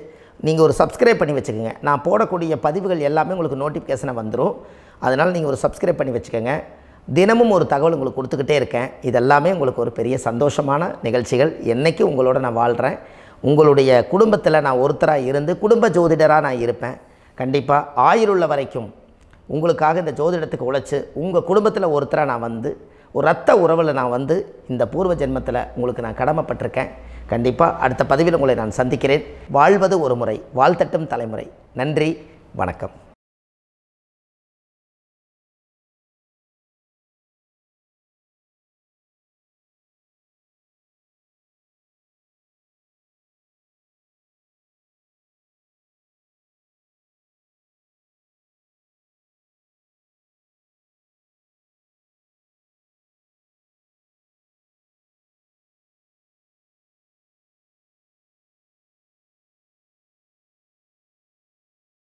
நீங்கள் ஒரு சப்ஸ்கிரைப் பண்ணி வச்சுக்கோங்க. நான் போடக்கூடிய பதிவுகள் எல்லாமே உங்களுக்கு நோட்டிஃபிகேஷனை வந்துடும். அதனால் நீங்கள் ஒரு சப்ஸ்கிரைப் பண்ணி வச்சுக்கோங்க. தினமும் ஒரு தகவல் உங்களுக்கு கொடுத்துக்கிட்டே இருக்கேன். இதெல்லாமே உங்களுக்கு ஒரு பெரிய சந்தோஷமான நிகழ்ச்சிகள். என்றைக்கும் உங்களோட நான் வாழ்கிறேன். உங்களுடைய குடும்பத்தில் நான் ஒருத்தராக இருந்து குடும்ப ஜோதிடராக நான் இருப்பேன். கண்டிப்பாக ஆயுளுள்ள வரைக்கும் உங்களுக்காக இந்த ஜோதிடத்துக்கு உழைச்சி உங்கள் குடும்பத்தில் ஒருத்தராக நான் வந்து ஒரு ரத்த உறவில் நான் வந்து இந்த பூர்வ ஜென்மத்தில் உங்களுக்கு நான் கடமைப்பட்டிருக்கேன். கண்டிப்பாக அடுத்த பதிவில் உங்களை நான் சந்திக்கிறேன். வாழ்வது ஒரு முறை, வாழ்த்தட்டும் தலைமுறை. நன்றி, வணக்கம்.